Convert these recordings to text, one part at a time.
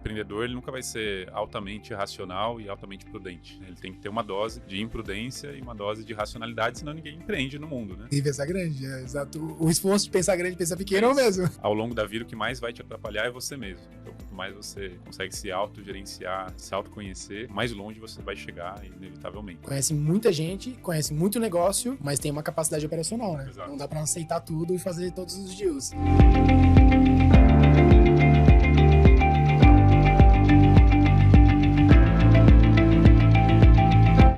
empreendedor ele nunca vai ser altamente racional e altamente prudente. Ele tem que ter uma dose de imprudência e uma dose de racionalidade, senão ninguém empreende no mundo, né? E pensar grande, exato. O esforço de pensar grande e pensar pequeno é o mesmo. Ao longo da vida, o que mais vai te atrapalhar é você mesmo. Então, quanto mais você consegue se autogerenciar, se autoconhecer, mais longe você vai chegar, inevitavelmente. Conhece muita gente, conhece muito negócio, mas tem uma capacidade operacional, né? Exato. Não dá pra aceitar tudo e fazer todos os deals.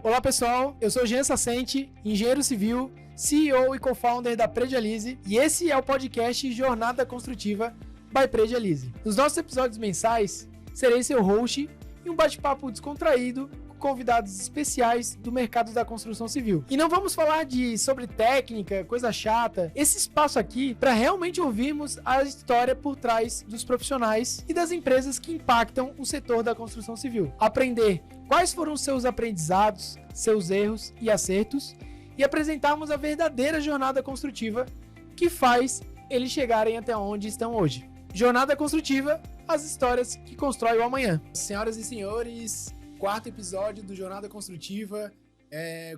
Olá pessoal, eu sou o Jean Sacente, engenheiro civil, CEO e co-founder da Predialize, e esse é o podcast Jornada Construtiva by Predialize. Nos nossos episódios mensais, serei seu host e um bate-papo descontraído com convidados especiais do mercado da construção civil. E não vamos falar sobre técnica, coisa chata. Esse espaço aqui para realmente ouvirmos a história por trás dos profissionais e das empresas que impactam o setor da construção civil. Aprender quais foram seus aprendizados, seus erros e acertos e apresentarmos a verdadeira jornada construtiva que faz eles chegarem até onde estão hoje. Jornada construtiva, as histórias que constroem o amanhã. Senhoras e senhores, quarto episódio do Jornada Construtiva.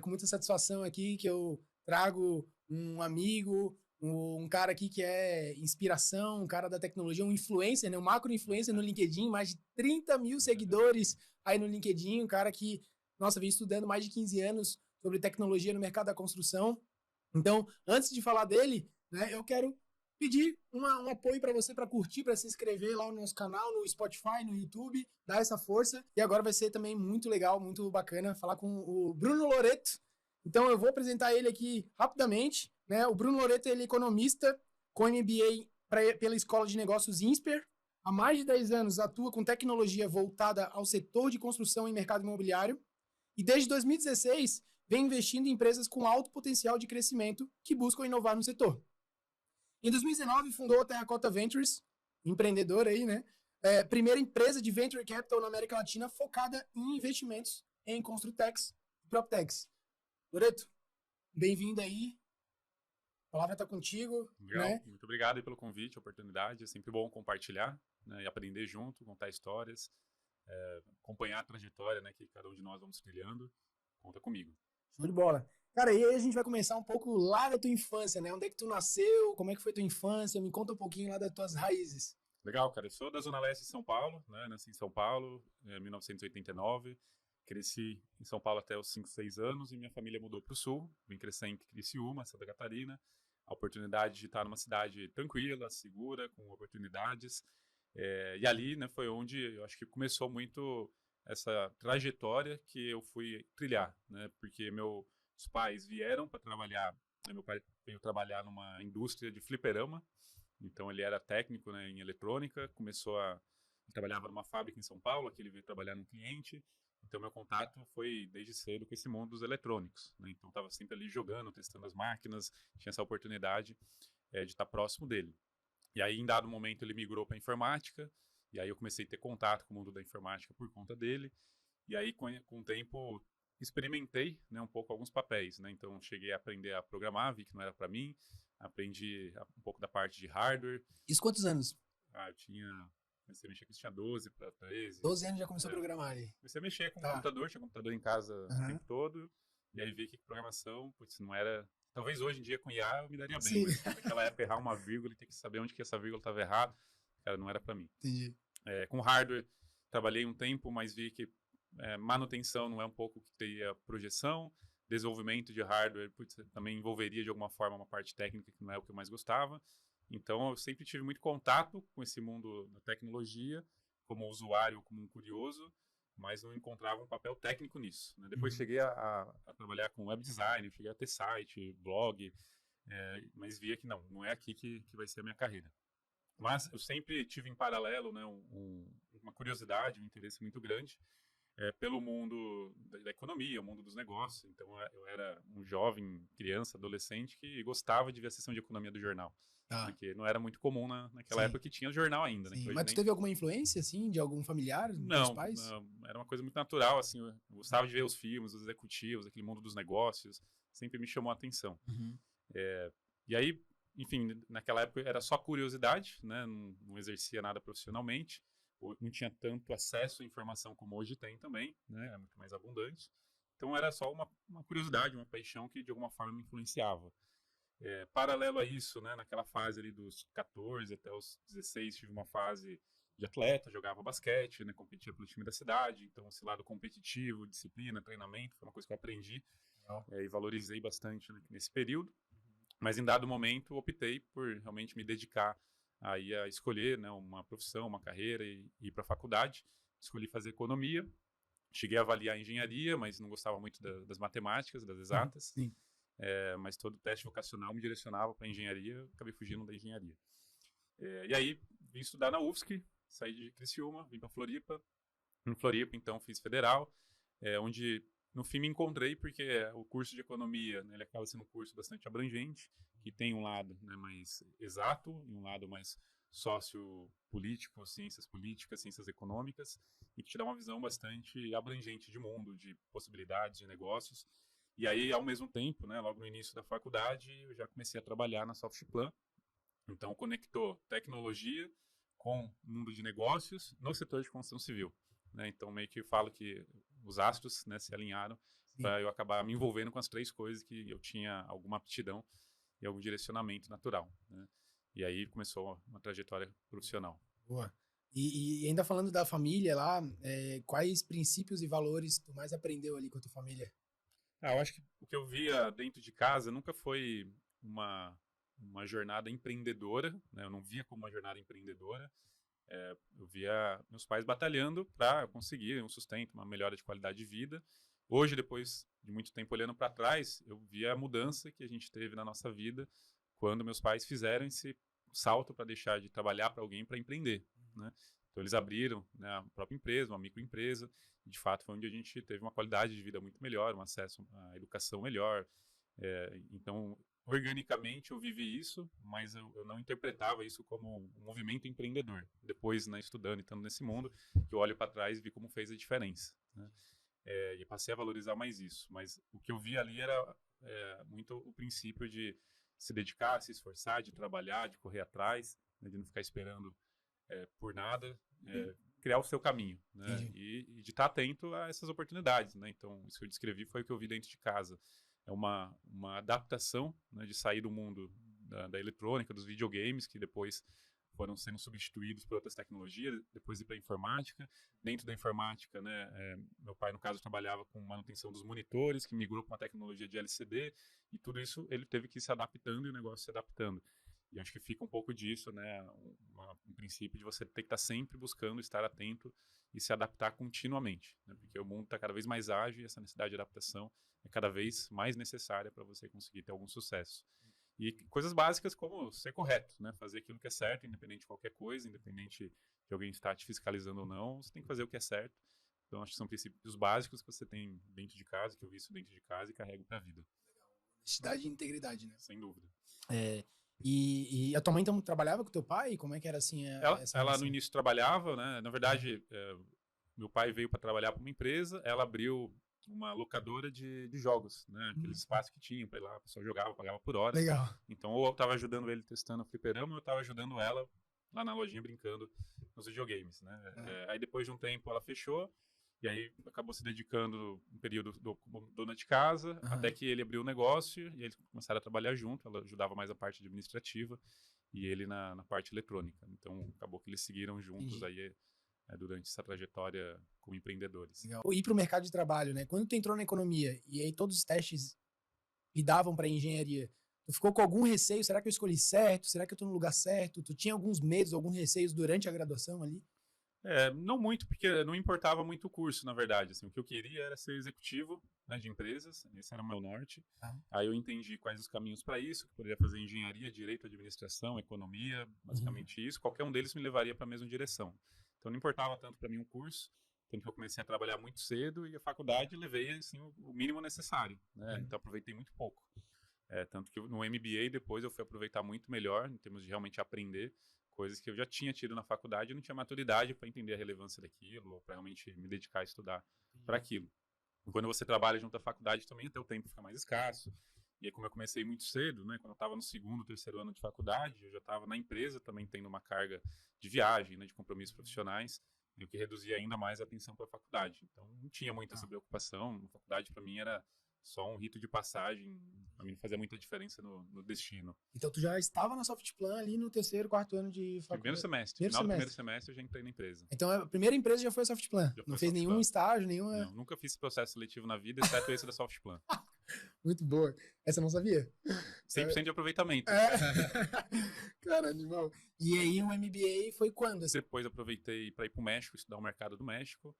Com muita satisfação aqui que eu trago um amigo, um cara aqui que é inspiração, um cara da tecnologia, um influencer, né? Um macro-influencer no LinkedIn, mais de 30 mil seguidores aí no LinkedIn, um cara que, nossa, vem estudando mais de 15 anos sobre tecnologia no mercado da construção. Então, antes de falar dele, né, eu quero pedir um apoio para você, para curtir, para se inscrever lá no nosso canal, no Spotify, no YouTube, dar essa força. E agora vai ser também muito legal, muito bacana falar com o Bruno Loreto. Então eu vou apresentar ele aqui rapidamente, né? O Bruno Loreto, ele é economista com MBA pela Escola de Negócios INSPER. Há mais de 10 anos atua com tecnologia voltada ao setor de construção e mercado imobiliário. E desde 2016 vem investindo em empresas com alto potencial de crescimento que buscam inovar no setor. Em 2019, fundou a Terracota Ventures, empreendedor aí, né? Primeira empresa de Venture Capital na América Latina focada em investimentos em Construtex e PropTex. Loreto, bem-vindo aí. A palavra está contigo. Legal, né? Muito obrigado aí pelo convite, oportunidade. É sempre bom compartilhar, né, e aprender junto, contar histórias, acompanhar a trajetória, né, que cada um de nós vamos trilhando. Conta comigo. Show de bola. Cara, e aí a gente vai começar um pouco lá da tua infância, né? Onde é que tu nasceu? Como é que foi tua infância? Me conta um pouquinho lá das tuas raízes. Legal, cara. Eu sou da Zona Leste de São Paulo, né? Nasci em São Paulo, em 1989. Cresci em São Paulo até os 5, 6 anos e minha família mudou para o Sul. Vim crescer em Criciúma, Santa Catarina. A oportunidade de estar numa cidade tranquila, segura, com oportunidades. E ali, né, foi onde eu acho que começou muito essa trajetória que eu fui trilhar, né? Porque os pais vieram para trabalhar. Meu pai veio trabalhar numa indústria de fliperama. Então ele era técnico, né, em eletrônica, ele trabalhava numa fábrica em São Paulo, aqui ele veio trabalhar num cliente. Então meu contato foi desde cedo com esse mundo dos eletrônicos, né? Então estava sempre ali jogando, testando as máquinas, tinha essa oportunidade de estar próximo dele. E aí em dado momento ele migrou para a informática, e aí eu comecei a ter contato com o mundo da informática por conta dele. E aí com o tempo experimentei, né, um pouco alguns papéis, né? Então cheguei a aprender a programar, vi que não era para mim. Aprendi um pouco da parte de hardware. Isso quantos anos? Comecei a mexer com isso, tinha 12 para 13. 12 anos já começou a programar ali. Comecei a mexer com computador, tinha computador em casa o tempo todo. E aí vi que programação, não era... Talvez hoje em dia com IA eu me daria bem, mas naquela época errar uma vírgula e ter que saber onde que essa vírgula estava errada, cara, não era para mim. Entendi. Com hardware, trabalhei um tempo, mas vi que manutenção não é um pouco que teria projeção. Desenvolvimento de hardware também envolveria de alguma forma uma parte técnica que não é o que eu mais gostava. Então eu sempre tive muito contato com esse mundo da tecnologia, como usuário, como um curioso, mas não encontrava um papel técnico nisso, né? Depois cheguei a trabalhar com web design, cheguei a ter site, blog, mas via que não é aqui que vai ser a minha carreira. Mas eu sempre tive em paralelo, né, uma curiosidade, um interesse muito grande pelo mundo da economia, o mundo dos negócios. Então eu era um jovem, criança, adolescente que gostava de ver a sessão de economia do jornal. Porque não era muito comum naquela época que tinha jornal ainda. Né? Mas tu teve alguma influência, assim, de algum familiar, dos pais? Não, era uma coisa muito natural, assim, eu gostava de ver os filmes, os executivos, aquele mundo dos negócios, sempre me chamou a atenção. E aí, enfim, naquela época era só curiosidade, né? Não exercia nada profissionalmente, não tinha tanto acesso à informação como hoje tem também, né? Era muito mais abundante. Então era só uma curiosidade, uma paixão que de alguma forma me influenciava. Paralelo a isso, né, naquela fase ali dos 14 até os 16, tive uma fase de atleta, jogava basquete, né, competia pelo time da cidade, então esse lado competitivo, disciplina, treinamento, foi uma coisa que eu aprendi e valorizei bastante, né, nesse período. Mas em dado momento optei por realmente me dedicar aí a escolher, né, uma profissão, uma carreira e ir para a faculdade. Escolhi fazer economia, cheguei a avaliar engenharia, mas não gostava muito das matemáticas, das exatas. Sim. Mas todo teste vocacional me direcionava para engenharia, acabei fugindo da engenharia. E aí vim estudar na UFSC, saí de Criciúma, vim para Floripa. Em Floripa, então, fiz federal, onde no fim me encontrei, porque o curso de economia, né, ele acaba sendo um curso bastante abrangente, que tem um lado, né, mais exato e um lado mais sociopolítico, ciências políticas, ciências econômicas, e que te dá uma visão bastante abrangente de mundo, de possibilidades, de negócios. E aí, ao mesmo tempo, né, logo no início da faculdade, eu já comecei a trabalhar na Softplan. Então, conectou tecnologia com o mundo de negócios no setor de construção civil. Né? Então, meio que falo que os astros, né, se alinharam para eu acabar me envolvendo com as três coisas que eu tinha alguma aptidão e algum direcionamento natural. Né? E aí começou uma trajetória profissional. Boa. E ainda falando da família lá, quais princípios e valores tu mais aprendeu ali com a tua família? Eu acho que o que eu via dentro de casa nunca foi uma jornada empreendedora, né? Eu não via como uma jornada empreendedora. Eu via meus pais batalhando para conseguir um sustento, uma melhora de qualidade de vida. Hoje, depois de muito tempo olhando para trás, eu via a mudança que a gente teve na nossa vida quando meus pais fizeram esse salto para deixar de trabalhar para alguém para empreender, né? Então, eles abriram, né, a própria empresa, uma microempresa, e de fato foi onde a gente teve uma qualidade de vida muito melhor, um acesso à educação melhor. Então, organicamente eu vivi isso, mas eu não interpretava isso como um movimento empreendedor. Depois, né, estudando e estando nesse mundo, que eu olho para trás e vi como fez a diferença, né? E passei a valorizar mais isso. Mas o que eu vi ali era muito o princípio de se dedicar, se esforçar, de trabalhar, de correr atrás, né, de não ficar esperando por nada, criar o seu caminho, né? E de estar atento a essas oportunidades, né? Então, isso que eu descrevi foi o que eu vi dentro de casa. É uma adaptação, né, de sair do mundo da eletrônica, dos videogames, que depois foram sendo substituídos por outras tecnologias, depois ir para a informática. Dentro da informática, né, meu pai, no caso, trabalhava com manutenção dos monitores, que migrou para uma tecnologia de LCD, e tudo isso ele teve que ir se adaptando e o negócio se adaptando. E acho que fica um pouco disso, né, um princípio de você ter que estar sempre buscando estar atento e se adaptar continuamente, né, porque o mundo está cada vez mais ágil e essa necessidade de adaptação é cada vez mais necessária para você conseguir ter algum sucesso. E coisas básicas como ser correto, né, fazer aquilo que é certo, independente de qualquer coisa, independente de alguém estar te fiscalizando ou não, você tem que fazer o que é certo. Então, acho que são princípios básicos que você tem dentro de casa, que eu vi isso dentro de casa e carrego para a vida. Honestidade e integridade, né? Sem dúvida. E a tua mãe então trabalhava com teu pai? Como é que era assim? Ela no início trabalhava, né? Na verdade, meu pai veio para trabalhar para uma empresa, ela abriu uma locadora de jogos, né? Aquele espaço que tinha para ir lá, a pessoa jogava, pagava por hora. Legal. Então, ou eu estava ajudando ele testando o fliperama, ou eu estava ajudando ela lá na lojinha brincando nos videogames, né? Aí depois de um tempo ela fechou, e aí acabou se dedicando um período como dona de casa, até que ele abriu o negócio e eles começaram a trabalhar junto. Ela ajudava mais a parte administrativa e ele na parte eletrônica. Então acabou que eles seguiram juntos aí durante essa trajetória como empreendedores. Legal. E para o mercado de trabalho, né? Quando tu entrou na economia e aí todos os testes lidavam para engenharia, tu ficou com algum receio? Será que eu escolhi certo? Será que eu estou no lugar certo? Tu tinha alguns medos, alguns receios durante a graduação ali? Não muito, porque não importava muito o curso, na verdade. Assim, o que eu queria era ser executivo, né, de empresas, esse era o meu norte. Aí eu entendi quais os caminhos para isso, que eu poderia fazer engenharia, direito, administração, economia, basicamente isso. Qualquer um deles me levaria para a mesma direção. Então não importava tanto para mim um curso, tanto que eu comecei a trabalhar muito cedo e a faculdade levei assim, o mínimo necessário, né? Então aproveitei muito pouco. Tanto que no MBA depois eu fui aproveitar muito melhor, em termos de realmente aprender coisas que eu já tinha tido na faculdade e não tinha maturidade para entender a relevância daquilo, ou para realmente me dedicar a estudar para aquilo. Quando você trabalha junto à faculdade também, até o tempo fica mais escasso. E aí, como eu comecei muito cedo, né, quando eu estava no segundo, terceiro ano de faculdade, eu já estava na empresa também tendo uma carga de viagem, né, de compromissos profissionais. o que reduzia ainda mais a atenção para a faculdade. Então, não tinha muita essa preocupação. A faculdade, para mim, era só um rito de passagem. Para mim, não fazia muita diferença no destino. Então, tu já estava na Softplan ali no terceiro, quarto ano de faculdade? Primeiro semestre. Final do primeiro semestre, eu já entrei na empresa. Então, a primeira empresa já foi a Softplan? Não fez nenhum estágio, nenhuma... Não, nunca fiz processo seletivo na vida, exceto esse da Softplan. Muito boa. Essa eu não sabia. 100% de aproveitamento. Cara, animal. E aí, o MBA foi quando? Depois aproveitei para ir para o México, estudar o mercado do México.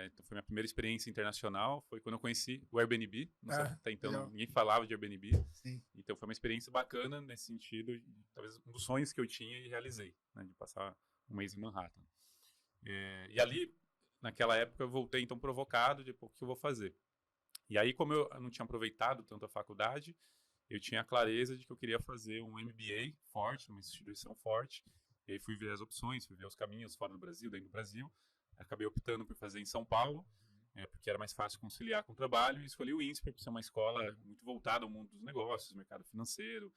Então foi minha primeira experiência internacional, foi quando eu conheci o Airbnb. Até então ninguém falava de Airbnb. Sim. Então foi uma experiência bacana nesse sentido, talvez um dos sonhos que eu tinha e realizei, né, de passar um mês em Manhattan. E ali, naquela época, eu voltei então provocado de o que eu vou fazer. E aí, como eu não tinha aproveitado tanto a faculdade, eu tinha a clareza de que eu queria fazer um MBA forte, uma instituição forte. E aí fui ver as opções, fui ver os caminhos fora do Brasil, dentro do Brasil. Acabei optando por fazer em São Paulo, porque era mais fácil conciliar com o trabalho, e escolhi o INSPER por ser uma escola muito voltada ao mundo dos negócios, mercado financeiro,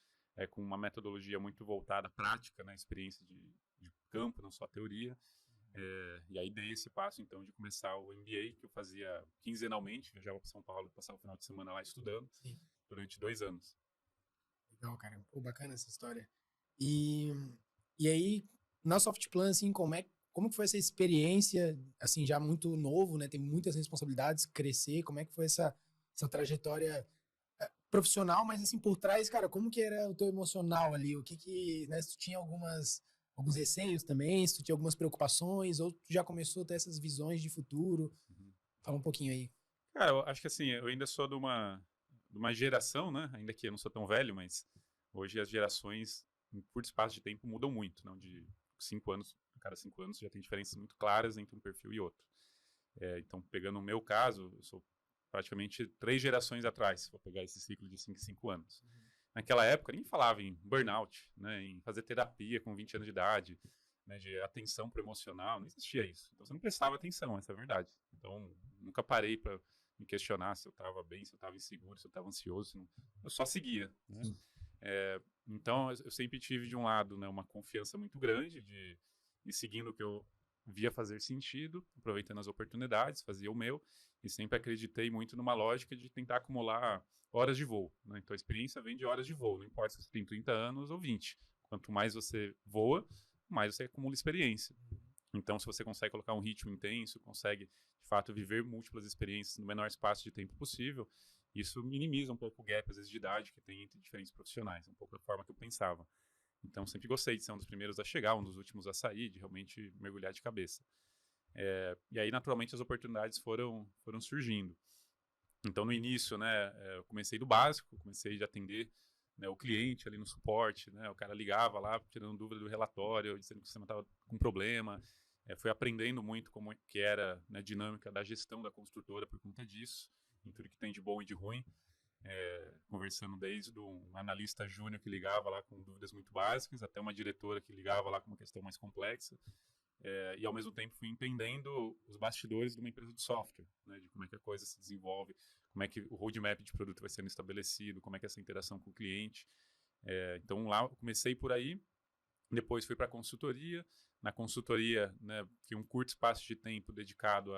com uma metodologia muito voltada à prática, né, experiência de campo, não só a teoria. E aí dei esse passo, então, de começar o MBA, que eu fazia quinzenalmente, viajava para São Paulo e passava o final de semana lá estudando, durante 2 anos. Legal, cara. Pô, bacana essa história. E aí, na Softplan, assim, como que foi essa experiência, assim, já muito novo, né? Tem muitas responsabilidades, crescer, como é que foi essa trajetória profissional, mas assim, por trás, cara, como que era o teu emocional ali? O que né, se tu tinha alguns receios também, se tu tinha algumas preocupações, ou tu já começou a ter essas visões de futuro? Fala um pouquinho aí. Cara, eu acho que assim, eu ainda sou de uma geração, né? Ainda que eu não sou tão velho, mas hoje as gerações, em curto espaço de tempo, mudam muito, não? De 5 anos, cada 5 anos já tem diferenças muito claras entre um perfil e outro. Então, pegando o meu caso, eu sou praticamente 3 gerações atrás, se for pegar esse ciclo de 5 em 5 anos. Naquela época, ninguém falava em burnout, né, em fazer terapia com 20 anos de idade, né, de atenção pro emocional, não existia isso. Então, você não prestava atenção, essa é a verdade. Então, nunca parei para me questionar se eu estava bem, se eu estava inseguro, se eu estava ansioso. Eu só seguia, né? Então, eu sempre tive, de um lado, né, uma confiança muito grande de ir seguindo o que eu via fazer sentido, aproveitando as oportunidades, fazia o meu, e sempre acreditei muito numa lógica de tentar acumular horas de voo, né? Então, a experiência vem de horas de voo, não importa se você tem 30 anos ou 20. Quanto mais você voa, mais você acumula experiência. Então, se você consegue colocar um ritmo intenso, consegue, de fato, viver múltiplas experiências no menor espaço de tempo possível, isso minimiza um pouco o gap, às vezes, de idade que tem entre diferentes profissionais, um pouco da forma que eu pensava. Então, sempre gostei de ser um dos primeiros a chegar, um dos últimos a sair, de realmente mergulhar de cabeça. E aí, naturalmente, as oportunidades foram surgindo. Então, no início, né, eu comecei do básico, comecei de atender, né, o cliente ali no suporte, né, o cara ligava lá, tirando dúvida do relatório, dizendo que o sistema estava com problema. Fui aprendendo muito como que era, né, a dinâmica da gestão da construtora por conta disso, em tudo que tem de bom e de ruim. Conversando desde um analista júnior que ligava lá com dúvidas muito básicas, até uma diretora que ligava lá com uma questão mais complexa. E ao mesmo tempo fui entendendo os bastidores de uma empresa de software, né, de como é que a coisa se desenvolve, como é que o roadmap de produto vai sendo estabelecido, como é que é essa interação com o cliente. Então lá eu comecei por aí, depois fui para a consultoria. Na consultoria, né, fiquei um curto espaço de tempo dedicado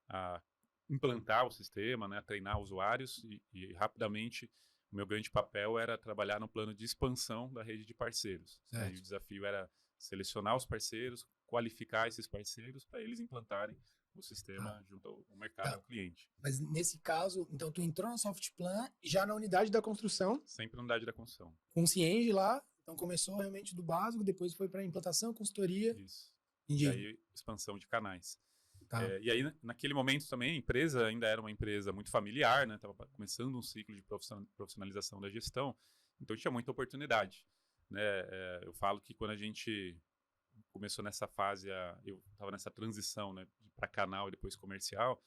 a implantar o sistema, né, a treinar usuários, e rapidamente o meu grande papel era trabalhar no plano de expansão da rede de parceiros. Né, e o desafio era selecionar os parceiros, qualificar esses parceiros para eles implantarem o sistema junto ao mercado, ao cliente. Mas nesse caso, então tu entrou na Softplan já na unidade da construção? Sempre na unidade da construção. Com o Cienge lá, então começou realmente do básico, depois foi para implantação, consultoria. Isso. E aí expansão de canais. E aí, naquele momento também, a empresa ainda era uma empresa muito familiar, né? Estava começando um ciclo de profissionalização da gestão, então tinha muita oportunidade, né? Eu falo que quando a gente começou nessa fase, eu estava nessa transição, né, para canal e depois comercial,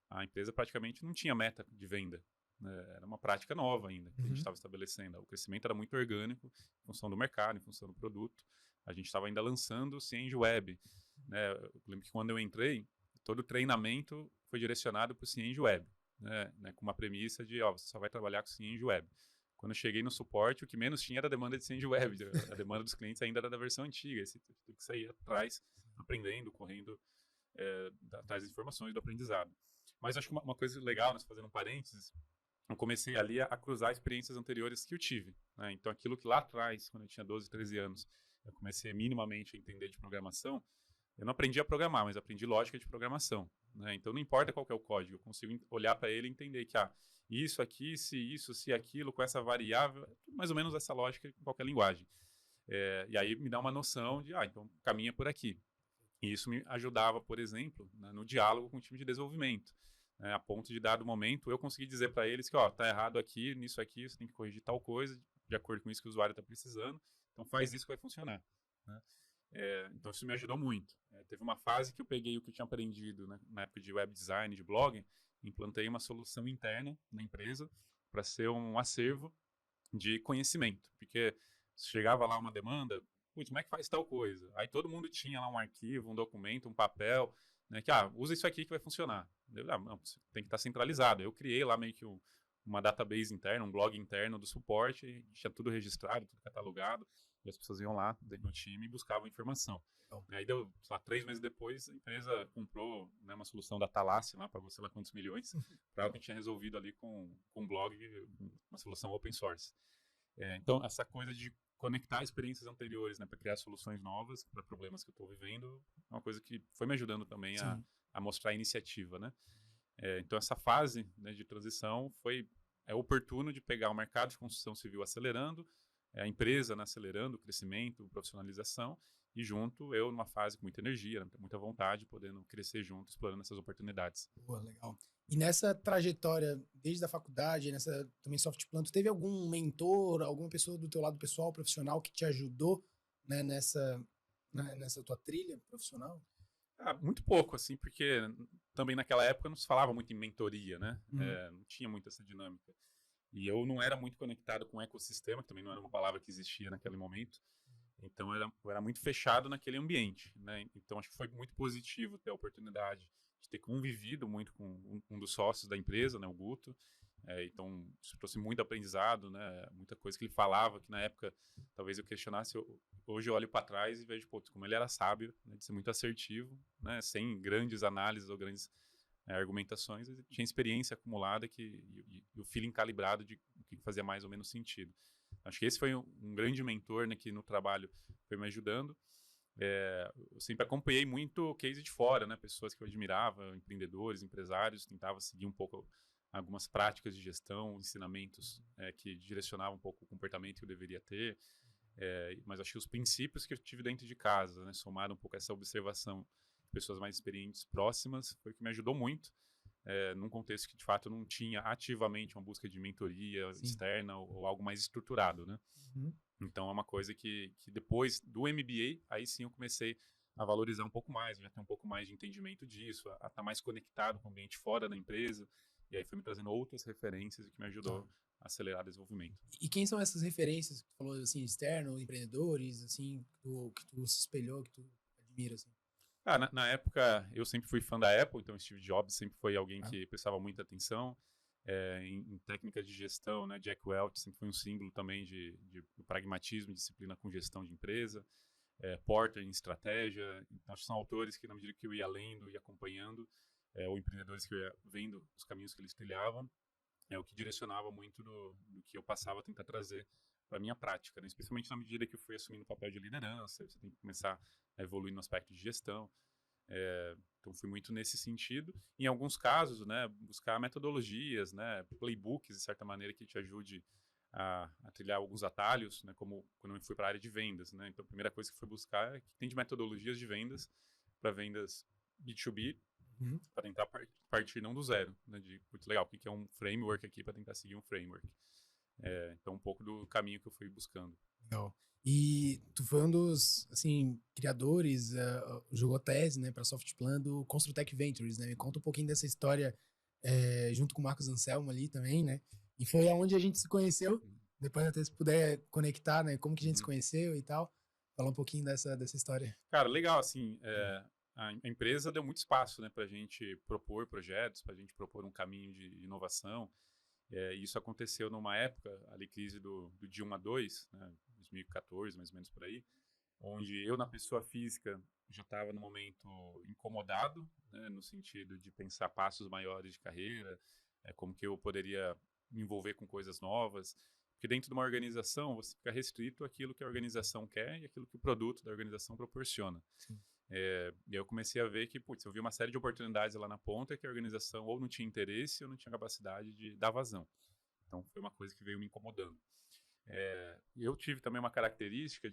a empresa praticamente não tinha meta de venda, né? Era uma prática nova ainda que a gente estava estabelecendo. O crescimento era muito orgânico, em função do mercado, em função do produto. A gente estava ainda lançando o Cienge Web, né? Eu lembro que quando eu entrei, todo o treinamento foi direcionado para o Cienge Web, né, com uma premissa de, você só vai trabalhar com Cienge Web. Quando eu cheguei no suporte, o que menos tinha era a demanda de Cienge Web. A demanda dos clientes ainda era da versão antiga. Você tem que sair atrás, aprendendo, correndo atrás das informações, do aprendizado. Mas acho que uma coisa legal, né, fazendo um parênteses, eu comecei ali a cruzar experiências anteriores que eu tive, né? Então, aquilo que lá atrás, quando eu tinha 12, 13 anos, eu comecei minimamente a entender de programação, eu não aprendi a programar, mas aprendi lógica de programação, né? Então, não importa qual que é o código, eu consigo olhar para ele e entender que, isso aqui, se isso, se aquilo, com essa variável, é tudo mais ou menos essa lógica em qualquer linguagem. E aí me dá uma noção de, então caminha por aqui. E isso me ajudava, por exemplo, né, no diálogo com o time de desenvolvimento, né, a ponto de, dado momento, eu conseguir dizer para eles que, tá errado aqui, nisso aqui, você tem que corrigir tal coisa, de acordo com isso que o usuário está precisando, então faz isso que vai funcionar, né? Então isso me ajudou muito. Teve uma fase que eu peguei o que eu tinha aprendido, né, na época de web design, de blog, implantei uma solução interna na empresa para ser um acervo de conhecimento, porque chegava lá uma demanda, putz, como é que faz tal coisa? Aí todo mundo tinha lá um arquivo, um documento, um papel, né, que, usa isso aqui que vai funcionar. Não, tem que estar centralizado. Eu criei lá meio que uma database interna, um blog interno do suporte, tinha tudo registrado, tudo catalogado, e as pessoas iam lá no time e buscavam informação. Aí deu, sei lá, 3 meses depois, a empresa comprou, né, uma solução da Thalassian lá, pagou sei lá quantos milhões, para algo que tinha resolvido ali com um blog, uma solução open source. Então, essa coisa de conectar experiências anteriores, né, para criar soluções novas para problemas que eu estou vivendo, é uma coisa que foi me ajudando também a mostrar a iniciativa, né? Então, essa fase, né, de transição é oportuno de pegar o mercado de construção civil acelerando, a empresa, né, acelerando o crescimento, profissionalização, e junto eu numa fase com muita energia, né, muita vontade, podendo crescer junto, explorando essas oportunidades. Boa, legal. E nessa trajetória, desde a faculdade, nessa também Softplan, tu teve algum mentor, alguma pessoa do teu lado pessoal, profissional, que te ajudou, né, nessa tua trilha profissional? Muito pouco, assim, porque também naquela época não se falava muito em mentoria, né? Não tinha muito essa dinâmica. E eu não era muito conectado com o ecossistema, que também não era uma palavra que existia naquele momento. Então, eu era muito fechado naquele ambiente, né? Então, acho que foi muito positivo ter a oportunidade de ter convivido muito com um dos sócios da empresa, né, o Guto. Então, isso trouxe muito aprendizado, né? Muita coisa que ele falava, que na época talvez eu questionasse. Hoje eu olho para trás e vejo, como ele era sábio, né, de ser muito assertivo, né? Sem grandes análises ou grandes argumentações. Ele tinha experiência acumulada e o feeling calibrado de o que fazia mais ou menos sentido. Acho que esse foi um grande mentor, né, que no trabalho foi me ajudando. Eu sempre acompanhei muito case de fora, né, pessoas que eu admirava, empreendedores, empresários, tentava seguir um pouco algumas práticas de gestão, ensinamentos que direcionavam um pouco o comportamento que eu deveria ter, mas acho que os princípios que eu tive dentro de casa, né, somado um pouco essa observação de pessoas mais experientes próximas, foi o que me ajudou muito. Num contexto que de fato não tinha ativamente uma busca de mentoria externa ou algo mais estruturado, né? Uhum. Então é uma coisa que depois do MBA, aí sim eu comecei a valorizar um pouco mais, já ter um pouco mais de entendimento disso, a estar mais conectado com o ambiente fora da empresa, e aí foi me trazendo outras referências que me ajudou a acelerar o desenvolvimento. E quem são essas referências que tu falou, assim, externo, empreendedores, assim, que tu se espelhou, que tu admira, assim? Na época, eu sempre fui fã da Apple, então Steve Jobs sempre foi alguém que prestava muita atenção. Em técnicas de gestão, né, Jack Welch sempre foi um símbolo também de pragmatismo e disciplina com gestão de empresa. Porter em estratégia. Então, acho que são autores que, na medida que eu ia lendo e acompanhando, ou empreendedores que eu ia vendo os caminhos que eles trilhavam, o que direcionava muito do que eu passava a tentar trazer para a minha prática, né? Especialmente na medida que eu fui assumindo o papel de liderança, você tem que começar a evoluir no aspecto de gestão. Então, fui muito nesse sentido. Em alguns casos, né, buscar metodologias, né, playbooks, de certa maneira, que te ajude a trilhar alguns atalhos, né, como quando eu fui para a área de vendas. Né? Então, a primeira coisa que eu fui buscar é que tem de metodologias de vendas para vendas B2B, para tentar partir não do zero, né, de muito legal, o que é um framework aqui para tentar seguir um framework. Então, um pouco do caminho que eu fui buscando. Legal. E tu foi um dos, assim, criadores, jogou tese, né, para Softplan do Construtech Ventures, né? Me conta um pouquinho dessa história, junto com o Marcos Anselmo ali também, né? E foi aonde a gente se conheceu. Depois até se puder conectar, né, como que a gente se conheceu e tal. Falar um pouquinho dessa história. Cara, legal, assim, a empresa deu muito espaço, né, para a gente propor projetos, para a gente propor um caminho de inovação. Isso aconteceu numa época, ali crise do Dilma II, né, 2014, mais ou menos por aí, onde eu, na pessoa física, já estava no momento incomodado, né, no sentido de pensar passos maiores de carreira, como que eu poderia me envolver com coisas novas. Porque dentro de uma organização, você fica restrito àquilo que a organização quer e àquilo que o produto da organização proporciona. E eu comecei a ver que, putz, eu vi uma série de oportunidades lá na ponta que a organização ou não tinha interesse ou não tinha capacidade de dar vazão. Então, foi uma coisa que veio me incomodando. Eu tive também uma característica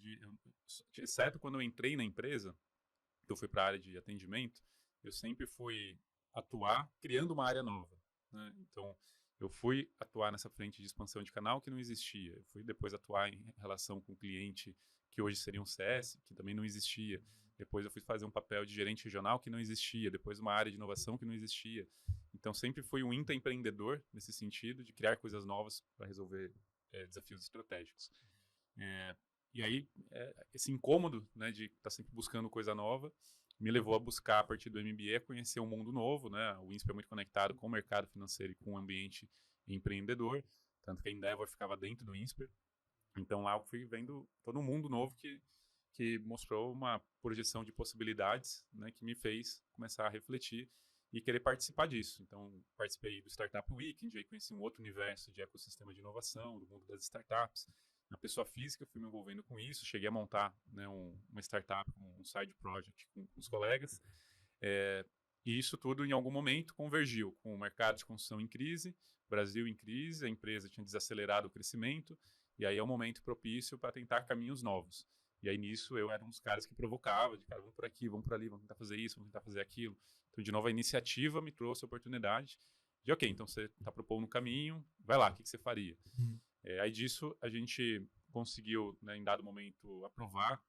exceto quando eu entrei na empresa, eu fui para a área de atendimento, eu sempre fui atuar criando uma área nova, né? Então, eu fui atuar nessa frente de expansão de canal que não existia. Eu fui depois atuar em relação com o cliente, que hoje seria um CS, que também não existia. Depois eu fui fazer um papel de gerente regional que não existia. Depois uma área de inovação que não existia. Então, sempre fui um intraempreendedor nesse sentido, de criar coisas novas para resolver desafios estratégicos. E aí, esse incômodo, né, de estar sempre buscando coisa nova, me levou a buscar, a partir do MBA, conhecer um mundo novo, né? O INSPER é muito conectado com o mercado financeiro e com o ambiente empreendedor, tanto que a Endeavor ficava dentro do INSPER. Então, lá eu fui vendo todo um mundo novo que mostrou uma projeção de possibilidades, né, que me fez começar a refletir e querer participar disso. Então, participei do Startup Weekend, aí conheci um outro universo de ecossistema de inovação, do mundo das startups. Na pessoa física, fui me envolvendo com isso, cheguei a montar, né, uma startup, um side project com os colegas. E isso tudo, em algum momento, convergiu com o mercado de construção em crise, Brasil em crise, a empresa tinha desacelerado o crescimento, e aí é um momento propício para tentar caminhos novos. E aí, nisso, eu era um dos caras que provocava, de cara, vamos por aqui, vamos por ali, vamos tentar fazer isso, vamos tentar fazer aquilo. Então, de novo, a iniciativa me trouxe a oportunidade de, ok, então você está propondo um caminho, vai lá, o que você faria? Aí disso, a gente conseguiu, né, em dado momento, aprovar,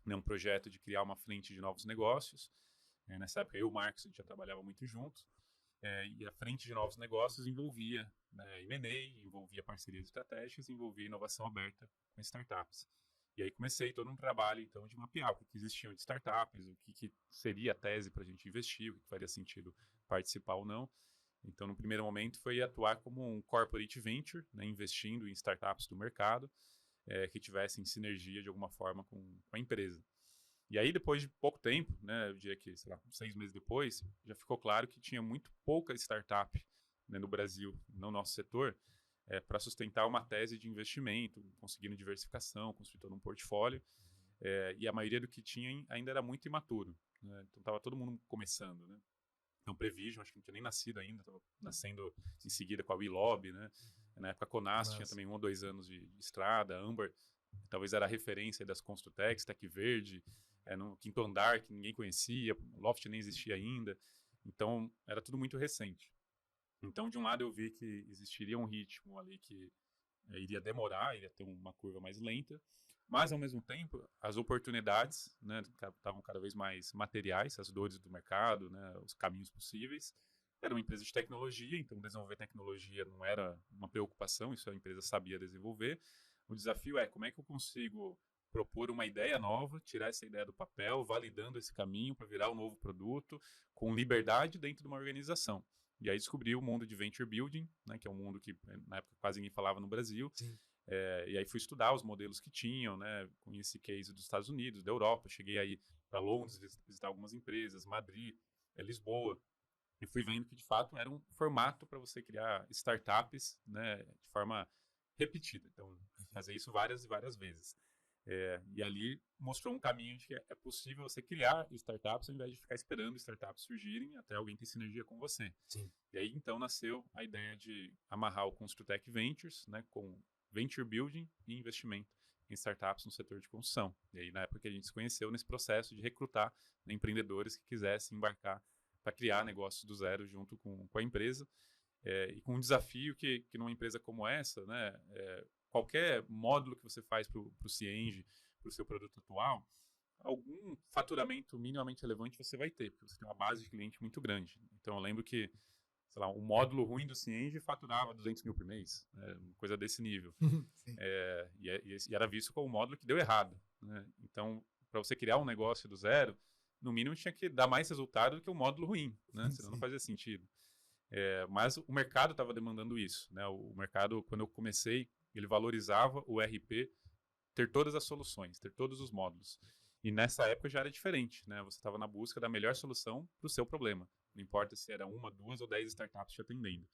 né, um projeto de criar uma frente de novos negócios. Nessa época, eu e o Marcos já trabalhava muito juntos. E a frente de novos negócios envolvia, né, M&A, envolvia parcerias estratégicas, envolvia inovação aberta com startups. E aí comecei todo um trabalho, então, de mapear o que existiam de startups, o que seria a tese para a gente investir, o que faria sentido participar ou não. Então, no primeiro momento, foi atuar como um corporate venture, né, investindo em startups do mercado, que tivessem sinergia, de alguma forma, com a empresa. E aí, depois de pouco tempo, né, eu diria que, sei lá, 6 meses depois, já ficou claro que tinha muito pouca startup, né, no Brasil, no nosso setor, para sustentar uma tese de investimento, conseguindo diversificação, construir todo um portfólio. E a maioria do que tinha ainda era muito imaturo, né? Então, estava todo mundo começando, né? Então, Prevision, acho que não tinha nem nascido ainda, estava nascendo em seguida com a WeLob, né? Na época, a Conas tinha também 1 ou 2 anos de estrada, a Amber talvez era a referência das Construtex, Tec Verde, no quinto andar, que ninguém conhecia, Loft nem existia ainda. Então, era tudo muito recente. Então, de um lado, eu vi que existiria um ritmo ali que iria demorar, iria ter uma curva mais lenta, mas, ao mesmo tempo, as oportunidades, né, estavam cada vez mais materiais, as dores do mercado, né, os caminhos possíveis. Era uma empresa de tecnologia, então desenvolver tecnologia não era uma preocupação, isso a empresa sabia desenvolver. O desafio é como é que eu consigo propor uma ideia nova, tirar essa ideia do papel, validando esse caminho para virar um novo produto, com liberdade dentro de uma organização. E aí descobri o mundo de Venture Building, né, que é um mundo que na época quase ninguém falava no Brasil. E aí fui estudar os modelos que tinham, né, conheci case dos Estados Unidos, da Europa, cheguei aí para Londres, visitar algumas empresas, Madrid, Lisboa, e fui vendo que de fato era um formato para você criar startups, né, de forma repetida. Então, fazer isso várias e várias vezes. E ali mostrou um caminho de que é possível você criar startups ao invés de ficar esperando startups surgirem até alguém ter sinergia com você. E aí, então, nasceu a ideia de amarrar o Construtec Ventures, né, com Venture Building e investimento em startups no setor de construção. E aí, na época que a gente se conheceu, nesse processo de recrutar, né, empreendedores que quisessem embarcar para criar negócios do zero junto com a empresa. E com um desafio que numa empresa como essa, né, qualquer módulo que você faz para o Cienge, para o seu produto atual, algum faturamento minimamente relevante você vai ter, porque você tem uma base de cliente muito grande. Então, eu lembro que, sei lá, um módulo ruim do Cienge faturava 200 mil por mês, uma coisa desse nível. E era visto como um módulo que deu errado, né? Então, para você criar um negócio do zero, no mínimo tinha que dar mais resultado do que um módulo ruim, né? Senão não fazia sentido. Mas o mercado estava demandando isso, né? O mercado, quando eu comecei, ele valorizava o RP ter todas as soluções, ter todos os módulos. E nessa época já era diferente, né? Você estava na busca da melhor solução para o seu problema. Não importa se era 1, 2 ou 10 startups te atendendo.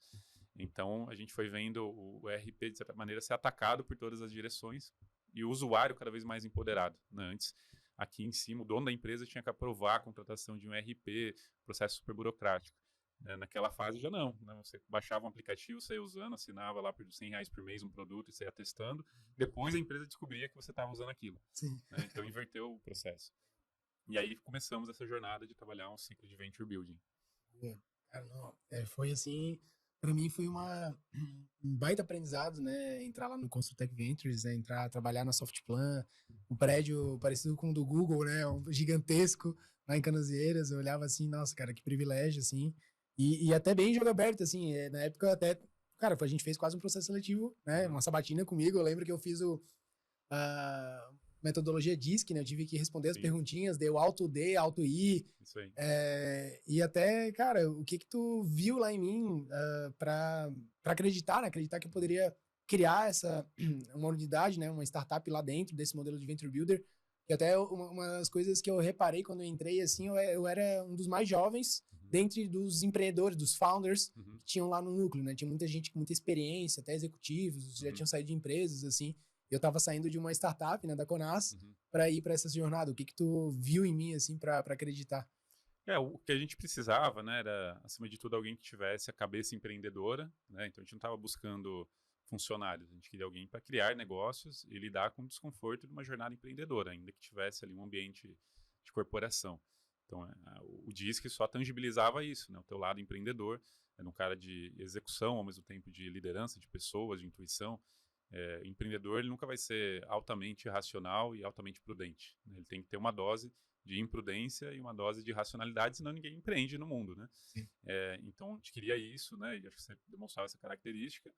Então, a gente foi vendo o ERP, de certa maneira, ser atacado por todas as direções e o usuário cada vez mais empoderado, né? Antes, aqui em cima, o dono da empresa tinha que aprovar a contratação de um ERP, processo super burocrático. Naquela fase já não, né? Você baixava um aplicativo, você ia usando, assinava lá por R$100 por mês um produto e você ia testando. Depois a empresa descobria que você estava usando aquilo. Sim. Né? Então inverteu o processo. E aí começamos essa jornada de trabalhar um ciclo de Venture Building. Cara, não, foi assim, para mim foi um baita aprendizado, né? Entrar lá no Construtec Ventures, né? Trabalhar na Softplan, um prédio parecido com o do Google, né? Um gigantesco lá em Canasvieiras. Eu olhava assim, nossa, cara, que privilégio, assim. E até bem jogo aberto, assim. Na época até, cara, a gente fez quase um processo seletivo, né? Uma sabatina comigo. Eu lembro que eu fiz a metodologia DISC, né? Eu tive que responder as perguntinhas, deu Auto D, Auto I. Isso aí. E até, cara, o que tu viu lá em mim pra acreditar, né? Acreditar que eu poderia criar uma unidade, né? Uma startup lá dentro desse modelo de Venture Builder. E até uma das coisas que eu reparei quando eu entrei, assim, eu era um dos mais jovens dentre dos empreendedores, dos founders que tinham lá no núcleo, né? Tinha muita gente com muita experiência, até executivos, já tinham saído de empresas, assim. Eu estava saindo de uma startup, né, da Conas, para ir para essa jornada. O que tu viu em mim, assim, para acreditar? O que a gente precisava, né, era, acima de tudo, alguém que tivesse a cabeça empreendedora, né? Então a gente não estava buscando funcionários, a gente queria alguém para criar negócios e lidar com o desconforto de uma jornada empreendedora, ainda que tivesse ali um ambiente de corporação. Então, o DISC só tangibilizava isso, né? O teu lado empreendedor, era um cara de execução, ao mesmo tempo de liderança, de pessoas, de intuição. Empreendedor, ele nunca vai ser altamente racional e altamente prudente, né? Ele tem que ter uma dose de imprudência e uma dose de racionalidade, senão ninguém empreende no mundo, né? Então, a gente queria isso, né? E acho que você demonstrava essa característica.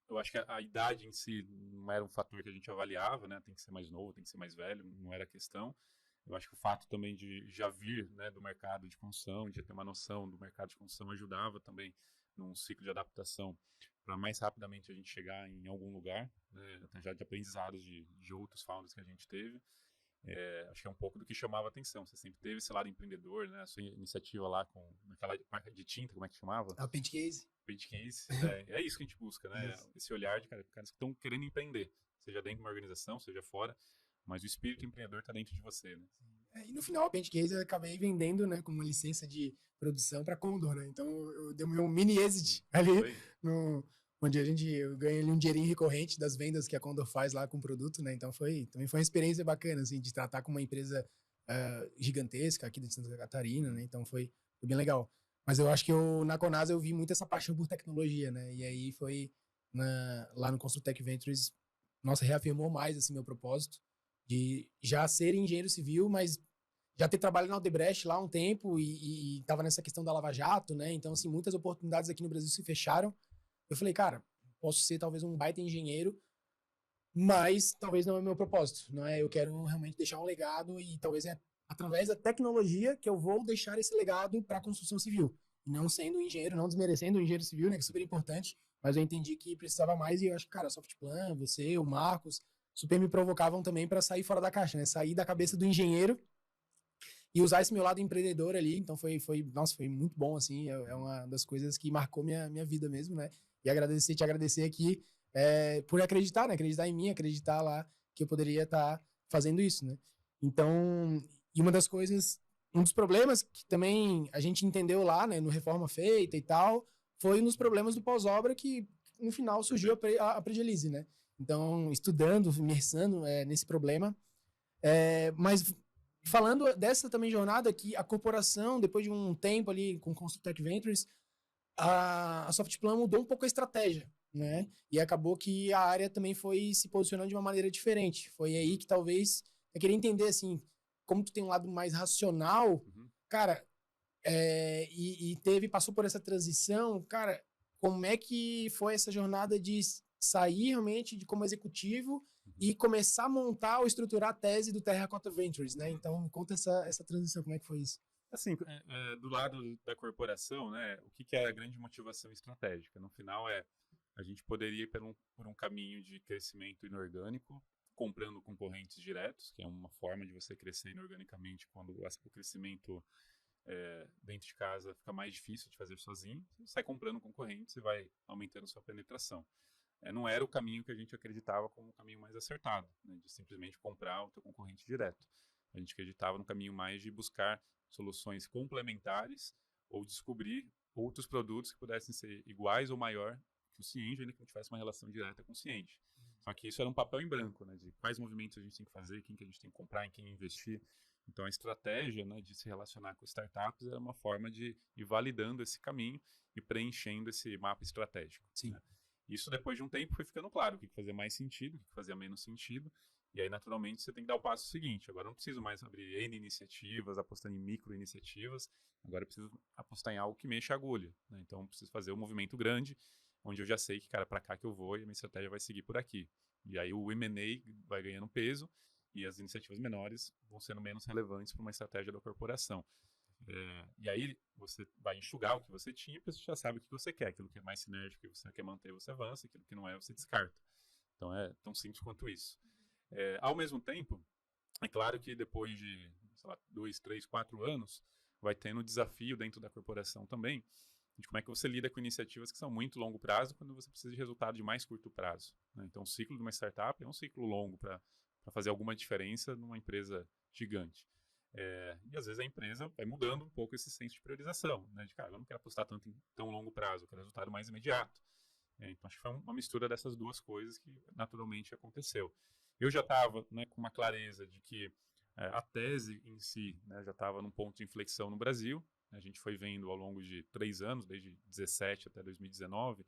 Eu acho que a idade em si não era um fator que a gente avaliava, né? Tem que ser mais novo, tem que ser mais velho, não era a questão. Eu acho que o fato também de já vir, né, do mercado de construção, de ter uma noção do mercado de construção, ajudava também num ciclo de adaptação para mais rapidamente a gente chegar em algum lugar, né, até já de aprendizados de outros founders que a gente teve. Acho que é um pouco do que chamava a atenção. Você sempre teve esse lado empreendedor, né? A sua iniciativa lá com aquela marca de tinta, como é que chamava? A Paint Case. Paint Case. É isso que a gente busca, né? Esse olhar de caras que estão querendo empreender, seja dentro de uma organização, seja fora, mas o espírito empreendedor está dentro de você, né? E no final, a Paint Case eu acabei vendendo, né, como uma licença de produção para Condor, né? Então eu dei meu mini exit ali, onde eu ganhei ali um dinheirinho recorrente das vendas que a Condor faz lá com o produto, né? Então também foi uma experiência bacana, assim, de tratar com uma empresa gigantesca aqui de Santa Catarina, né? Então foi bem legal. Mas eu acho que na Conas eu vi muito essa paixão por tecnologia, né? E aí foi lá no Construtec Ventures, nossa, reafirmou mais, assim, meu propósito de já ser engenheiro civil, mas já ter trabalhado na Odebrecht lá um tempo e tava nessa questão da Lava Jato, né? Então, assim, muitas oportunidades aqui no Brasil se fecharam. Eu falei, cara, posso ser talvez um baita engenheiro, mas talvez não é o meu propósito, não é? Eu quero realmente deixar um legado e talvez é através da tecnologia que eu vou deixar esse legado para a construção civil. E não sendo um engenheiro, não desmerecendo o engenheiro civil, né? Que é super importante, mas eu entendi que precisava mais e eu acho que, cara, a Softplan, você, o Marcos, super me provocavam também para sair fora da caixa, né? Sair da cabeça do engenheiro e usar esse meu lado empreendedor ali. Então foi muito bom, assim. É uma das coisas que marcou minha vida mesmo, né? E te agradecer aqui por acreditar, né? Acreditar em mim, acreditar lá que eu poderia estar fazendo isso, né? Então, e uma das coisas, um dos problemas que também a gente entendeu lá, né, no Reforma Feita e tal, foi nos problemas do pós-obra que no final surgiu a Predialize, né? Então, estudando, imersando nesse problema. Mas falando dessa também jornada que a corporação, depois de um tempo ali com o Construtec Ventures, a Softplan mudou um pouco a estratégia, né? E acabou que a área também foi se posicionando de uma maneira diferente. Foi aí que talvez eu queria entender, assim, como tu tem um lado mais racional, cara, passou por essa transição, cara, como é que foi essa jornada de sair realmente de como executivo e começar a montar ou estruturar a tese do Terracota Ventures, né? Então, me conta essa transição, como é que foi isso? Assim, do lado da corporação, né, o que é a grande motivação estratégica? No final a gente poderia ir por um caminho de crescimento inorgânico, comprando concorrentes diretos, que é uma forma de você crescer inorganicamente quando o crescimento dentro de casa fica mais difícil de fazer sozinho. Você sai comprando concorrentes e vai aumentando sua penetração. Não era o caminho que a gente acreditava como o caminho mais acertado, né, de simplesmente comprar o teu concorrente direto. A gente acreditava no caminho mais de buscar soluções complementares ou descobrir outros produtos que pudessem ser iguais ou maior que o Cienge, ainda que não tivesse uma relação direta com o Cienge. Só que isso era um papel em branco, né, de quais movimentos a gente tem que fazer, quem que a gente tem que comprar, em quem investir. Então, a estratégia, né, de se relacionar com startups era uma forma de ir validando esse caminho e preenchendo esse mapa estratégico. Sim. Né? Isso, depois de um tempo, foi ficando claro o que fazia mais sentido, o que fazia menos sentido. E aí, naturalmente, você tem que dar o passo seguinte. Agora, eu não preciso mais abrir N iniciativas, apostando em micro iniciativas. Agora, eu preciso apostar em algo que mexa a agulha. Né? Então, eu preciso fazer um movimento grande, onde eu já sei que, cara, para cá que eu vou e a minha estratégia vai seguir por aqui. E aí, o M&A vai ganhando peso e as iniciativas menores vão sendo menos relevantes para uma estratégia da corporação. E aí você vai enxugar o que você tinha, porque você já sabe o que você quer. Aquilo que é mais sinérgico, que você quer manter, você avança. Aquilo que não é, você descarta. Então é tão simples quanto isso. Ao mesmo tempo, é claro que depois de, sei lá, 2, 3, 4 anos, vai tendo desafio dentro da corporação também, de como é que você lida com iniciativas que são muito longo prazo quando você precisa de resultado de mais curto prazo. Né? Então o ciclo de uma startup é um ciclo longo para fazer alguma diferença numa empresa gigante. E às vezes a empresa vai mudando um pouco esse senso de priorização, né? De cara, eu não quero apostar tanto em tão longo prazo, eu quero resultado mais imediato. Então acho que foi uma mistura dessas duas coisas que naturalmente aconteceu. Eu já estava, né, com uma clareza de que a tese em si, né, já estava num ponto de inflexão no Brasil. A gente foi vendo ao longo de 3 anos, desde 2017 até 2019,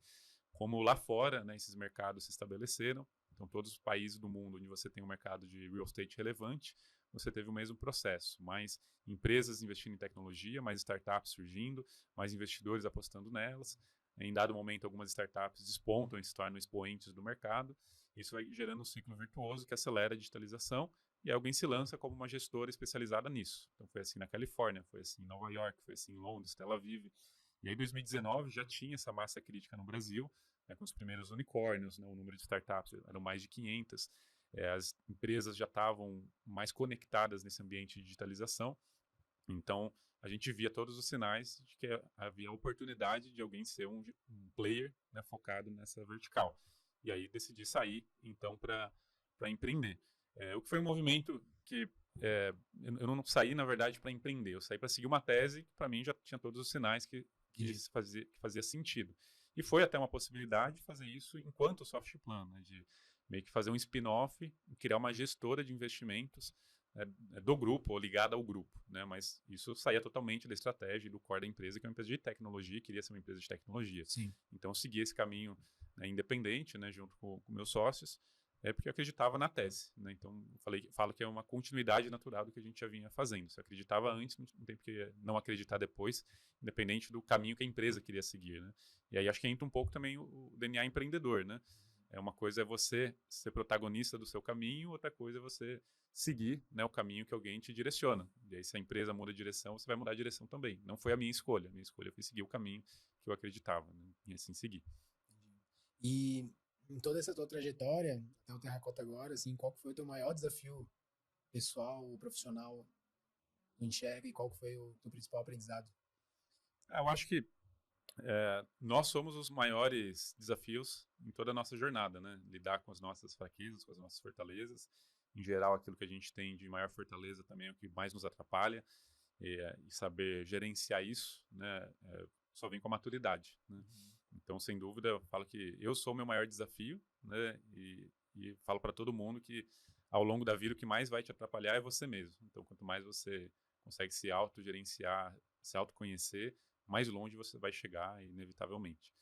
como lá fora, né, esses mercados se estabeleceram. Então todos os países do mundo onde você tem um mercado de real estate relevante, você teve o mesmo processo, mais empresas investindo em tecnologia, mais startups surgindo, mais investidores apostando nelas. Em dado momento, algumas startups despontam e se tornam expoentes do mercado. Isso vai gerando um ciclo virtuoso que acelera a digitalização e alguém se lança como uma gestora especializada nisso. Então foi assim na Califórnia, foi assim em Nova York, foi assim em Londres, Tel Aviv. E aí em 2019 já tinha essa massa crítica no Brasil, né, com os primeiros unicórnios, né, o número de startups eram mais de 500. As empresas já estavam mais conectadas nesse ambiente de digitalização. Então, a gente via todos os sinais de que havia a oportunidade de alguém ser um player, né, focado nessa vertical. E aí decidi sair, então, para empreender. O que foi um movimento que eu não saí, na verdade, para empreender. Eu saí para seguir uma tese que, para mim, já tinha todos os sinais que fazia sentido. E foi até uma possibilidade de fazer isso enquanto soft plan, né, de meio que fazer um spin-off e criar uma gestora de investimentos do grupo ou ligada ao grupo, né? Mas isso saía totalmente da estratégia e do core da empresa, que é uma empresa de tecnologia, queria ser uma empresa de tecnologia. Sim. Então eu segui esse caminho, né, independente, né, junto com meus sócios, porque eu acreditava na tese, né? Então falo que é uma continuidade natural do que a gente já vinha fazendo. Se eu acreditava antes, não tem porque não acreditar depois, independente do caminho que a empresa queria seguir, né? E aí acho que entra um pouco também o DNA empreendedor, né? Uma coisa é você ser protagonista do seu caminho, outra coisa é você seguir, né, o caminho que alguém te direciona. E aí, se a empresa muda de direção, você vai mudar de direção também. Não foi a minha escolha. A minha escolha foi seguir o caminho que eu acreditava, né, e assim seguir. E em toda essa tua trajetória, até o Terracota agora, assim, qual foi o teu maior desafio pessoal ou profissional que tu enxerga e qual foi o teu principal aprendizado? Eu acho que nós somos os maiores desafios em toda a nossa jornada, né? Lidar com as nossas fraquezas, com as nossas fortalezas. Em geral, aquilo que a gente tem de maior fortaleza também é o que mais nos atrapalha. E saber gerenciar isso, né, só vem com a maturidade, né? Então, sem dúvida, eu falo que eu sou o meu maior desafio, né? E falo para todo mundo que ao longo da vida o que mais vai te atrapalhar é você mesmo. Então, quanto mais você consegue se autogerenciar, se autoconhecer, mais longe você vai chegar, inevitavelmente.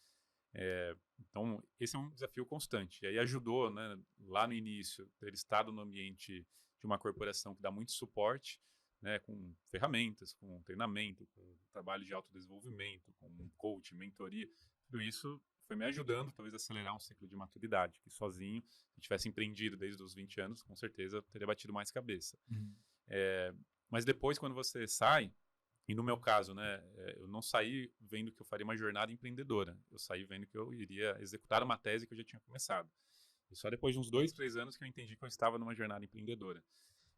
Então, esse é um desafio constante. E aí ajudou, né, lá no início, ter estado no ambiente de uma corporação que dá muito suporte, né, com ferramentas, com treinamento, com trabalho de autodesenvolvimento, com coaching, mentoria. Tudo isso foi me ajudando, talvez, a acelerar um ciclo de maturidade, que sozinho, se eu tivesse empreendido desde os 20 anos, com certeza eu teria batido mais cabeça. Mas depois, quando você sai, e no meu caso, né, eu não saí vendo que eu faria uma jornada empreendedora. Eu saí vendo que eu iria executar uma tese que eu já tinha começado. E só depois de uns 2, 3 anos que eu entendi que eu estava numa jornada empreendedora.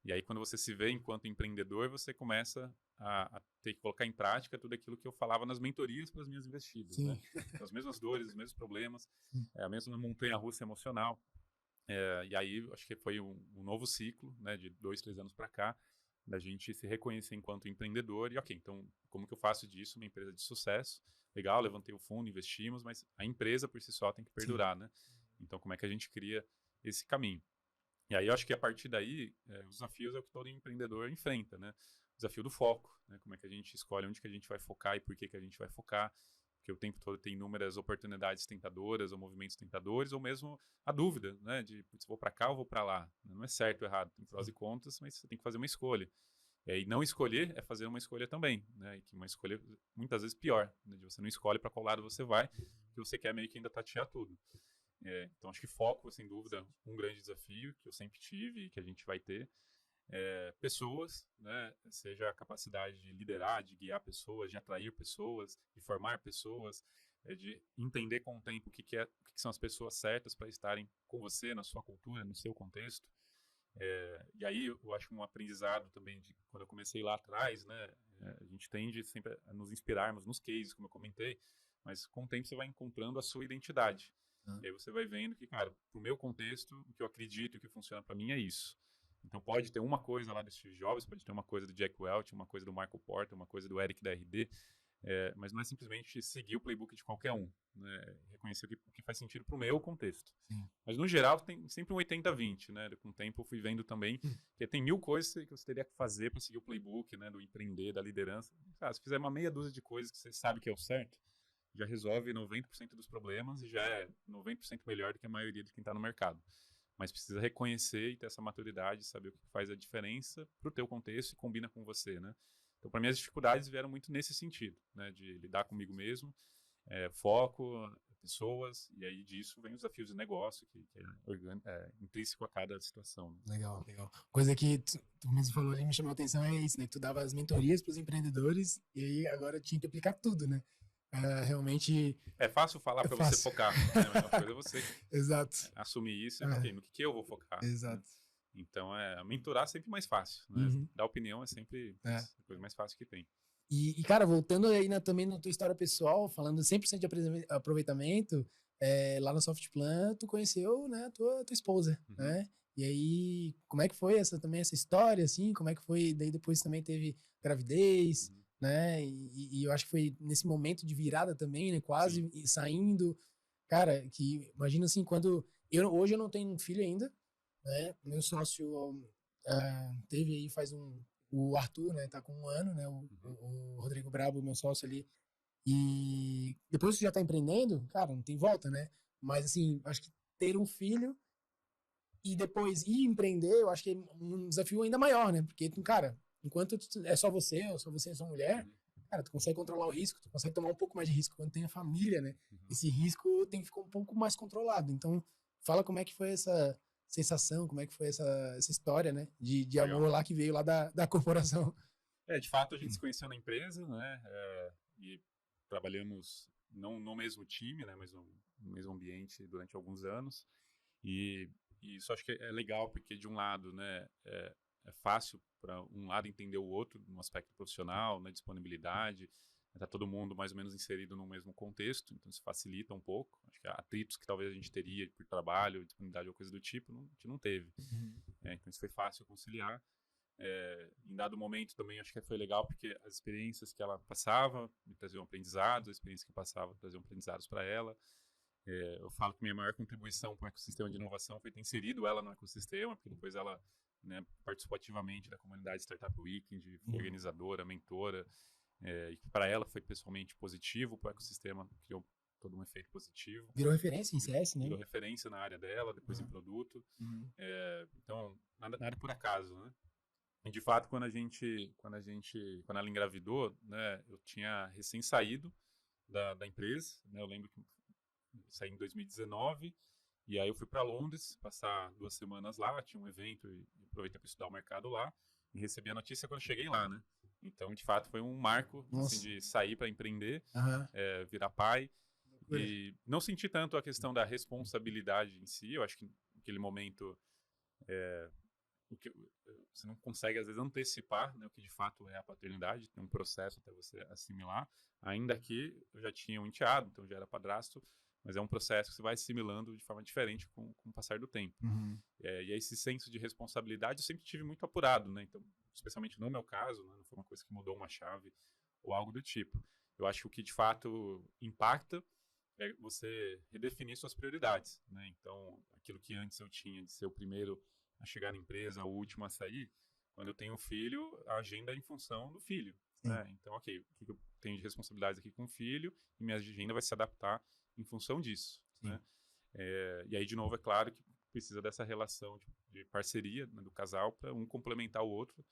E aí, quando você se vê enquanto empreendedor, você começa a ter que colocar em prática tudo aquilo que eu falava nas mentorias para as minhas investidas, né? Então, as mesmas dores, os mesmos problemas, a mesma montanha-russa emocional. E aí, acho que foi um novo ciclo, né, de 2, 3 anos para cá, da gente se reconhecer enquanto empreendedor. E ok, então, como que eu faço disso uma empresa de sucesso? Legal, levantei o fundo, investimos, mas a empresa por si só tem que perdurar, né? Então, como é que a gente cria esse caminho? E aí eu acho que a partir daí, os desafios é o que todo empreendedor enfrenta, né? O desafio do foco, né? Como é que a gente escolhe onde que a gente vai focar e por que que a gente vai focar, porque o tempo todo tem inúmeras oportunidades tentadoras ou movimentos tentadores, ou mesmo a dúvida, né? De, putz, vou para cá ou vou para lá? Não é certo ou errado, tem prós e contras, mas você tem que fazer uma escolha. E não escolher é fazer uma escolha também, né? E que uma escolha muitas vezes pior, né? De você não escolhe para qual lado você vai, que você quer meio que ainda tatear tudo. Então, acho que foco, sem dúvida, um grande desafio que eu sempre tive e que a gente vai ter. Pessoas, né? Seja a capacidade de liderar, de guiar pessoas, de atrair pessoas, de formar pessoas, de entender com o tempo o que são as pessoas certas para estarem com você, na sua cultura, no seu contexto. E aí, eu acho um aprendizado também de quando eu comecei lá atrás, né? A gente tende sempre a nos inspirarmos nos cases, como eu comentei, mas com o tempo você vai encontrando a sua identidade. E aí você vai vendo que, cara, pro meu contexto, o que eu acredito e o que funciona para mim é isso. Então pode ter uma coisa lá do Steve Jobs, pode ter uma coisa do Jack Welch, uma coisa do Michael Porter, uma coisa do Eric da RD, mas não é simplesmente seguir o playbook de qualquer um, né? Reconhecer o que faz sentido pro meu contexto. Sim. Mas no geral tem sempre um 80-20, né? Com o tempo eu fui vendo também que tem 1000 coisas que você teria que fazer para seguir o playbook, né? Do empreender, da liderança. Cara, se fizer uma meia dúzia de coisas que você sabe que é o certo, já resolve 90% dos problemas e já é 90% melhor do que a maioria de quem está no mercado. Mas precisa reconhecer e ter essa maturidade, saber o que faz a diferença para o teu contexto e combina com você, né? Então, para mim, as dificuldades vieram muito nesse sentido, né? De lidar comigo mesmo, foco, pessoas, e aí disso vem os desafios de negócio, que é intrínseco a cada situação. Né? Legal, legal. Coisa que tu mesmo falou ali, me chamou a atenção, é isso, né? Que tu dava as mentorias para os empreendedores e aí agora tinha que aplicar tudo, né? Realmente... É fácil falar para você focar, né? Mas uma coisa é você Exato. Assumir isso, okay, no que eu vou focar. Exato. Né? Então, mentorar é sempre mais fácil, né? Dar opinião é sempre a coisa mais fácil que tem. E cara, voltando aí também na tua história pessoal, falando 100% de aproveitamento, lá no Softplan, tu conheceu, né, tua esposa, né? E aí, como é que foi essa história, assim? Como é que foi? Daí depois também teve gravidez, né? E eu acho que foi nesse momento de virada também, né? Quase saindo. Cara, que imagina assim, quando... hoje eu não tenho filho ainda, né? Meu sócio teve aí o Arthur, né? Tá com 1 ano, né? O Rodrigo Brabo, meu sócio ali. E depois que você já tá empreendendo, cara, não tem volta, né? Mas assim, acho que ter um filho e depois ir empreender, eu acho que é um desafio ainda maior, né? Porque, cara, enquanto é só você, ou só você e sua mulher, cara, tu consegue controlar o risco, tu consegue tomar um pouco mais de risco. Quando tem a família, né? Esse risco tem que ficar um pouco mais controlado. Então, fala como é que foi essa sensação, como é que foi essa história, né? De amor lá que veio lá da corporação. De fato, a gente se conheceu na empresa, né? E trabalhamos não no mesmo time, né? Mas no mesmo ambiente durante alguns anos. E isso acho que é legal, porque de um lado, né? É fácil para um lado entender o outro no aspecto profissional, na disponibilidade. Está todo mundo mais ou menos inserido no mesmo contexto, então isso facilita um pouco. Acho que atritos que talvez a gente teria por trabalho, disponibilidade ou coisa do tipo, a gente não teve. Então isso foi fácil conciliar. Em dado momento também acho que foi legal, porque as experiências que ela passava me traziam aprendizados, as experiências que passava traziam aprendizados para ela. Eu falo que minha maior contribuição para o ecossistema de inovação foi ter inserido ela no ecossistema, porque depois ela, né, participou ativamente da comunidade Startup Weekend, foi organizadora, mentora. E para ela foi pessoalmente positivo, para o ecossistema criou todo um efeito positivo. Virou referência em CS, né? Virou referência na área dela, depois em produto. Então, nada por acaso, né? E de fato, quando ela engravidou, né, eu tinha recém saído da empresa, né? Eu lembro que eu saí em 2019, e aí eu fui para Londres, passar 2 semanas lá, tinha um evento e aproveitei para estudar o mercado lá, e recebi a notícia quando cheguei lá, né? Então, de fato, foi um marco assim, de sair para empreender, virar pai. E não senti tanto a questão da responsabilidade em si. Eu acho que naquele momento você não consegue, às vezes, antecipar, né, o que de fato é a paternidade. Tem um processo até você assimilar. Ainda que eu já tinha um enteado, então já era padrasto, mas é um processo que você vai assimilando de forma diferente com o passar do tempo. E aí esse senso de responsabilidade eu sempre tive muito apurado, né? Então, especialmente no meu caso, né, não foi uma coisa que mudou uma chave ou algo do tipo. Eu acho que o que de fato impacta é você redefinir suas prioridades, né? Então, aquilo que antes eu tinha de ser o primeiro a chegar na empresa, o último a sair, quando eu tenho um filho, a agenda é em função do filho, né? Então, ok, o que eu tenho de responsabilidades aqui com o filho e minha agenda vai se adaptar em função disso, né? E aí, de novo, é claro que precisa dessa relação de parceria, né, do casal para um complementar o outro,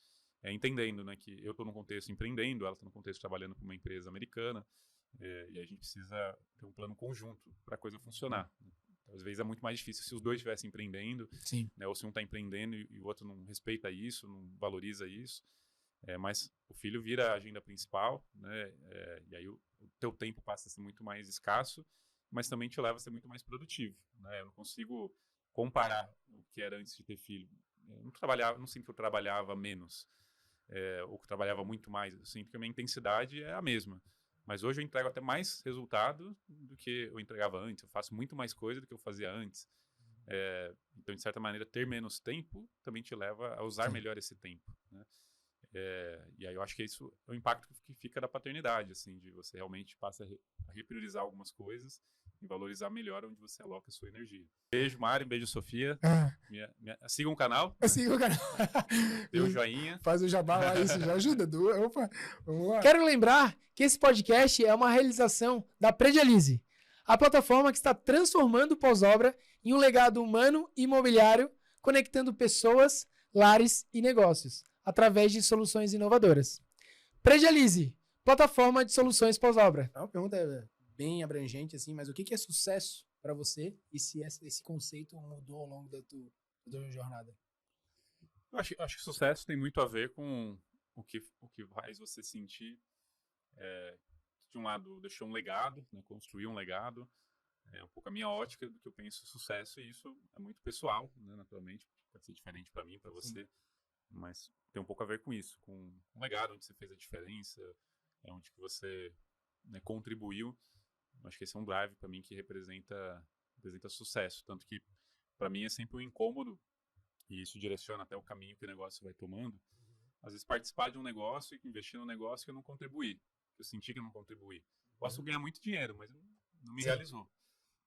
entendendo, né, que eu estou num contexto empreendendo, ela está num contexto trabalhando com uma empresa americana, e a gente precisa ter um plano conjunto para a coisa funcionar. Às vezes é muito mais difícil se os dois estivessem empreendendo, né, ou se um está empreendendo e o outro não respeita isso, não valoriza isso. Mas o filho vira a agenda principal, né, e aí o teu tempo passa a ser muito mais escasso, mas também te leva a ser muito mais produtivo, né? Eu não consigo comparar o que era antes de ter filho. Eu não sinto que eu trabalhava menos, ou que eu trabalhava muito mais. Eu sinto que a minha intensidade é a mesma. Mas hoje eu entrego até mais resultado do que eu entregava antes. Eu faço muito mais coisa do que eu fazia antes. Então, de certa maneira, ter menos tempo também te leva a usar melhor esse tempo, né? E aí eu acho que isso é o impacto que fica da paternidade, assim, de você realmente passa a repriorizar algumas coisas e valorizar melhor onde você aloca a sua energia. Beijo, Mari, beijo, Sofia. Sigam o canal. Siga o canal. Dê um joinha. Faz o jabá lá, isso já ajuda. Opa, vamos lá. Quero lembrar que esse podcast é uma realização da Predialize, a plataforma que está transformando o pós-obra em um legado humano e imobiliário, conectando pessoas, lares e negócios, através de soluções inovadoras. Predialize, plataforma de soluções pós-obra. É uma pergunta bem abrangente, assim, mas o que é sucesso para você e se esse conceito mudou ao longo da tua jornada? Eu acho que sucesso tem muito a ver com o que faz você sentir, de um lado, deixou um legado, né, construir um legado. É um pouco a minha ótica do que eu penso sucesso, e isso é muito pessoal, né, naturalmente, pode ser diferente para mim, para você, mas tem um pouco a ver com isso, com um legado onde você fez a diferença, onde que você, né, contribuiu. Acho que esse é um drive para mim que representa sucesso, tanto que para mim é sempre um incômodo, e isso direciona até o caminho que o negócio vai tomando. Às vezes participar de um negócio e investir num negócio que eu não contribuí, que eu senti que eu não contribuí. Posso ganhar muito dinheiro, mas não me realizou,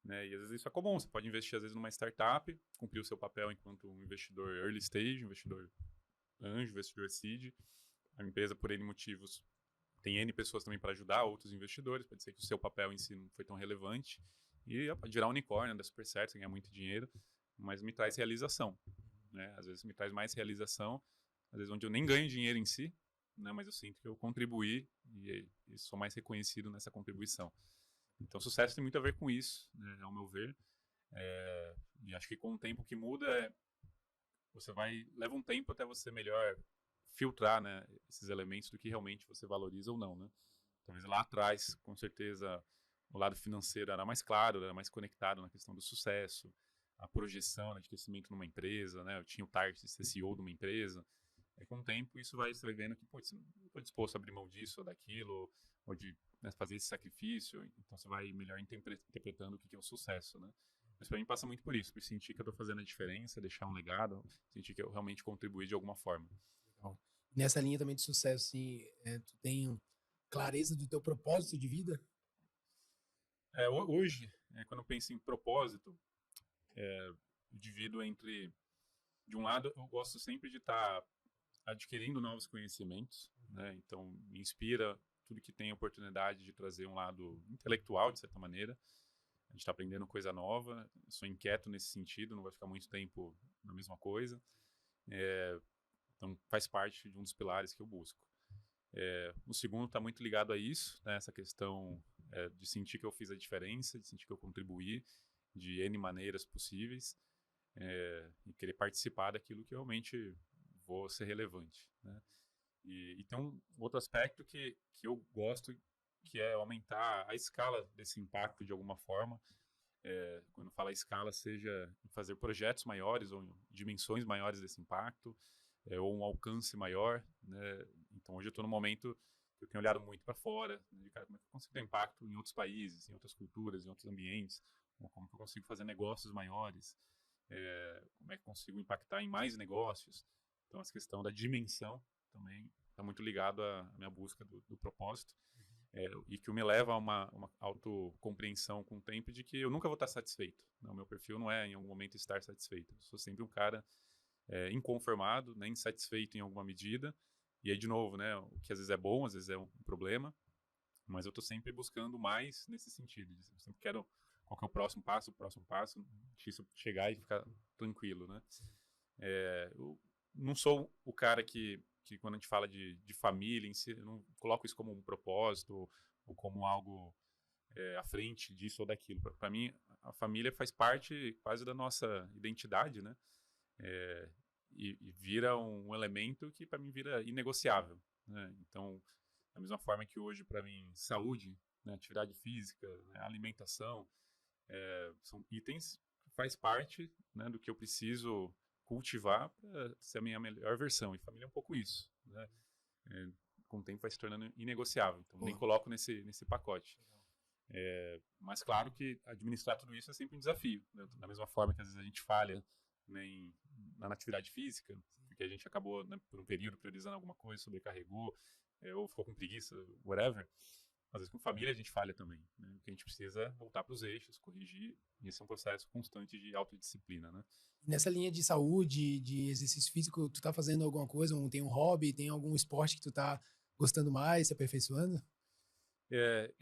né? E às vezes isso é comum, você pode investir às vezes numa startup, cumprir o seu papel enquanto um investidor early stage, investidor anjo, investidor seed. A empresa, por N motivos, tem N pessoas também para ajudar outros investidores, pode ser que o seu papel em si não foi tão relevante, e pode virar um unicórnio, dá super certo, você ganha muito dinheiro, mas me traz realização, né? Às vezes me traz mais realização, às vezes onde eu nem ganho dinheiro em si, né? Mas eu sinto que eu contribuí e sou mais reconhecido nessa contribuição. Então, sucesso tem muito a ver com isso, né, ao meu ver. E acho que com o tempo que muda, leva um tempo até você melhor filtrar, né, esses elementos do que realmente você valoriza ou não, né? Talvez lá atrás, com certeza, o lado financeiro era mais claro, era mais conectado na questão do sucesso, a projeção, né, de crescimento numa empresa, né? Eu tinha o target de ser CEO de uma empresa. Com o tempo, você vai vendo que, você não está disposto a abrir mão disso ou daquilo, ou de, né, fazer esse sacrifício, então você vai melhor interpretando o que é o sucesso, né? Mas para mim passa muito por isso, por sentir que eu estou fazendo a diferença, deixar um legado, sentir que eu realmente contribuí de alguma forma. Nessa linha também de sucesso, assim, tu tem clareza do teu propósito de vida? Hoje, quando eu penso em propósito, eu divido entre, de um lado, eu gosto sempre de estar adquirindo novos conhecimentos, né? Então me inspira tudo que tem oportunidade de trazer um lado intelectual, de certa maneira. A gente está aprendendo coisa nova, eu sou inquieto nesse sentido, não vai ficar muito tempo na mesma coisa. Então faz parte de um dos pilares que eu busco. O segundo está muito ligado a isso, né? Essa questão de sentir que eu fiz a diferença, de sentir que eu contribuí de N maneiras possíveis, e querer participar daquilo que realmente vou ser relevante, né? E tem um outro aspecto que eu gosto que é aumentar a escala desse impacto de alguma forma. Quando fala escala, seja em fazer projetos maiores ou em dimensões maiores desse impacto, ou um alcance maior, né? Então, hoje eu estou num momento que eu tenho olhado muito para fora, né, de cara, como é que eu consigo ter impacto em outros países, em outras culturas, em outros ambientes, como que eu consigo fazer negócios maiores, como é que eu consigo impactar em mais negócios. Então, essa questão da dimensão também está muito ligado à minha busca do propósito. E que me leva a uma autocompreensão com o tempo de que eu nunca vou estar satisfeito. O meu perfil não é, em algum momento, estar satisfeito. Eu sou sempre um cara inconformado, né, insatisfeito em alguma medida. E aí, de novo, né, o que às vezes é bom, às vezes é um problema, mas eu estou sempre buscando mais nesse sentido. Eu sempre quero qual que é o próximo passo, difícil chegar e ficar tranquilo, né? Eu não sou o cara que quando a gente fala de família em si, eu não coloco isso como um propósito ou como algo à frente disso ou daquilo. Para mim, a família faz parte quase da nossa identidade, né? E vira um elemento que para mim vira inegociável, né? Então, da mesma forma que hoje para mim saúde, né, atividade física, né, alimentação, são itens que faz parte, né, do que eu preciso cultivar para ser a minha melhor versão. E família é um pouco isso, né? Com o tempo vai se tornando inegociável. Então, nem coloco nesse pacote. Mas claro que administrar tudo isso é sempre um desafio, né? Da mesma forma que às vezes a gente falha, né, na atividade física, porque a gente acabou, né, por um período priorizando alguma coisa, sobrecarregou, ou ficou com preguiça, whatever. Às vezes com família a gente falha também, né? Porque a gente precisa voltar para os eixos, corrigir, e esse é um processo constante de autodisciplina, né? Nessa linha de saúde, de exercício físico, tu tá fazendo alguma coisa, tem um hobby, tem algum esporte que tu tá gostando mais, se aperfeiçoando?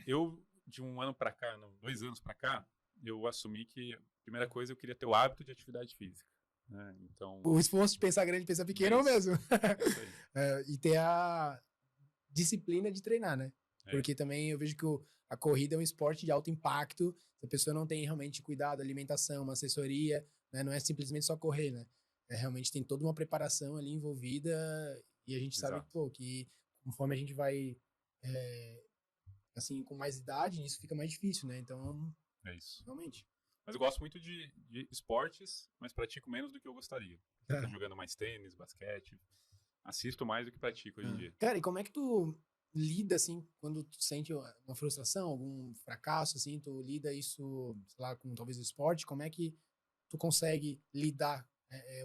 Eu, de um ano para cá, não, 2 anos para cá, eu assumi que a primeira coisa eu queria ter o hábito de atividade física, né? Então, O esforço de pensar grande, pensar pequeno é o mesmo. isso aí. E ter a disciplina de treinar, né? Porque também eu vejo que a corrida é um esporte de alto impacto. Se a pessoa não tem realmente cuidado, alimentação, uma assessoria, né? Não é simplesmente só correr, né? Realmente tem toda uma preparação ali envolvida e a gente sabe que conforme a gente vai assim, com mais idade, isso fica mais difícil, né? Então, é isso. Realmente. Mas eu gosto muito de esportes, mas pratico menos do que eu gostaria. Tô jogando mais tênis, basquete. Assisto mais do que pratico hoje em dia. Cara, e como é que tu lida, assim, quando tu sente uma frustração, algum fracasso, assim, tu lida isso, sei lá, com talvez o esporte, como é que tu consegue lidar?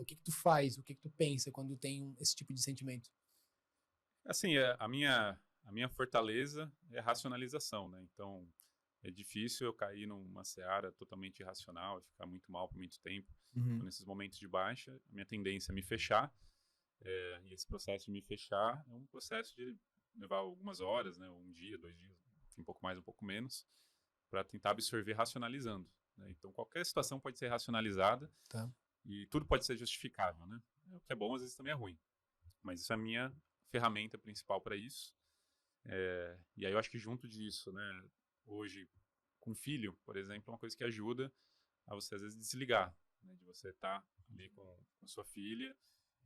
O que tu faz, o que tu pensa quando tem esse tipo de sentimento? Assim, a minha fortaleza é a racionalização, né? Então, é difícil eu cair numa seara totalmente irracional, ficar muito mal por muito tempo. Então, nesses momentos de baixa, a minha tendência é me fechar. E esse processo de me fechar é um processo de levar algumas horas, né? Um dia, 2 dias, um pouco mais, um pouco menos, para tentar absorver racionalizando, né? Então, qualquer situação pode ser racionalizada e tudo pode ser justificável, né? O que é bom, às vezes, também é ruim. Mas isso é a minha ferramenta principal para isso. E aí eu acho que junto disso, né? Hoje, com filho, por exemplo, é uma coisa que ajuda a você, às vezes, desligar, né? De você estar ali com a sua filha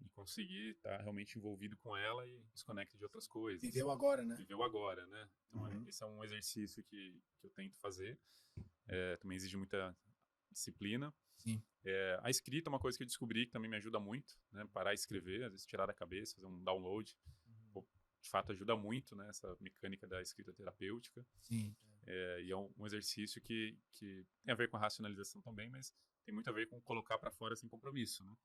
e conseguir estar realmente envolvido com ela e desconecta de outras coisas. Viveu agora, né? Viveu agora, né? Então, esse é um exercício que eu tento fazer. Também exige muita disciplina. Sim. A escrita é uma coisa que eu descobri que também me ajuda muito, né? Parar e escrever, às vezes tirar da cabeça, fazer um download. De fato, ajuda muito, né? Essa mecânica da escrita terapêutica. Sim. E é um exercício que tem a ver com a racionalização também, mas tem muito a ver com colocar para fora sem compromisso, né?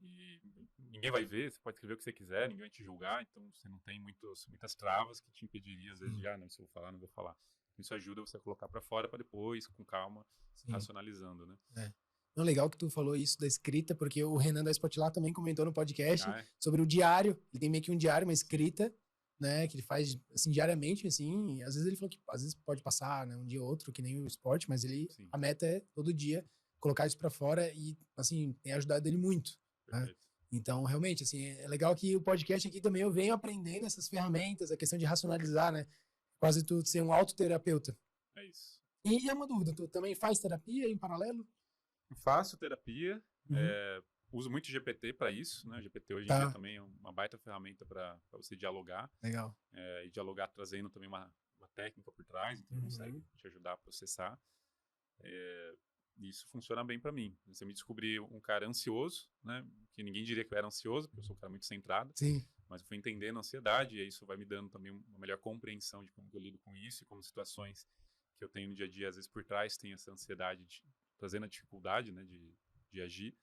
E ninguém vai ver, você pode escrever o que você quiser, ninguém vai te julgar, então você não tem muitas travas que te impediriam, às vezes, de, não, se eu vou falar, não vou falar. Isso ajuda você a colocar para fora para depois, com calma, racionalizando, né? Não, legal que tu falou isso da escrita, porque o Renan da Spotlight também comentou no podcast sobre o diário. Ele tem meio que um diário, uma escrita, né, que ele faz assim diariamente, assim. E às vezes ele falou que às vezes pode passar, né, um dia ou outro, que nem o esporte, mas a meta é todo dia colocar isso para fora e assim tem ajudado ele muito. Né? Então realmente assim é legal que o podcast aqui também eu venho aprendendo essas ferramentas, a questão de racionalizar, né, quase tu ser um autoterapeuta. É isso. E é uma dúvida, tu também faz terapia em paralelo? Faço terapia, uso muito GPT para isso, né? GPT hoje em dia também é uma baita ferramenta para você dialogar. Legal. E dialogar trazendo também uma técnica por trás, então consegue te ajudar a processar. Isso funciona bem para mim. Você me descobrir um cara ansioso, né? Que ninguém diria que eu era ansioso, porque eu sou um cara muito centrado. Sim. Mas eu fui entendendo a ansiedade, e isso vai me dando também uma melhor compreensão de como eu lido com isso e como situações que eu tenho no dia a dia, às vezes por trás, tem essa ansiedade trazendo a dificuldade, né, de agir.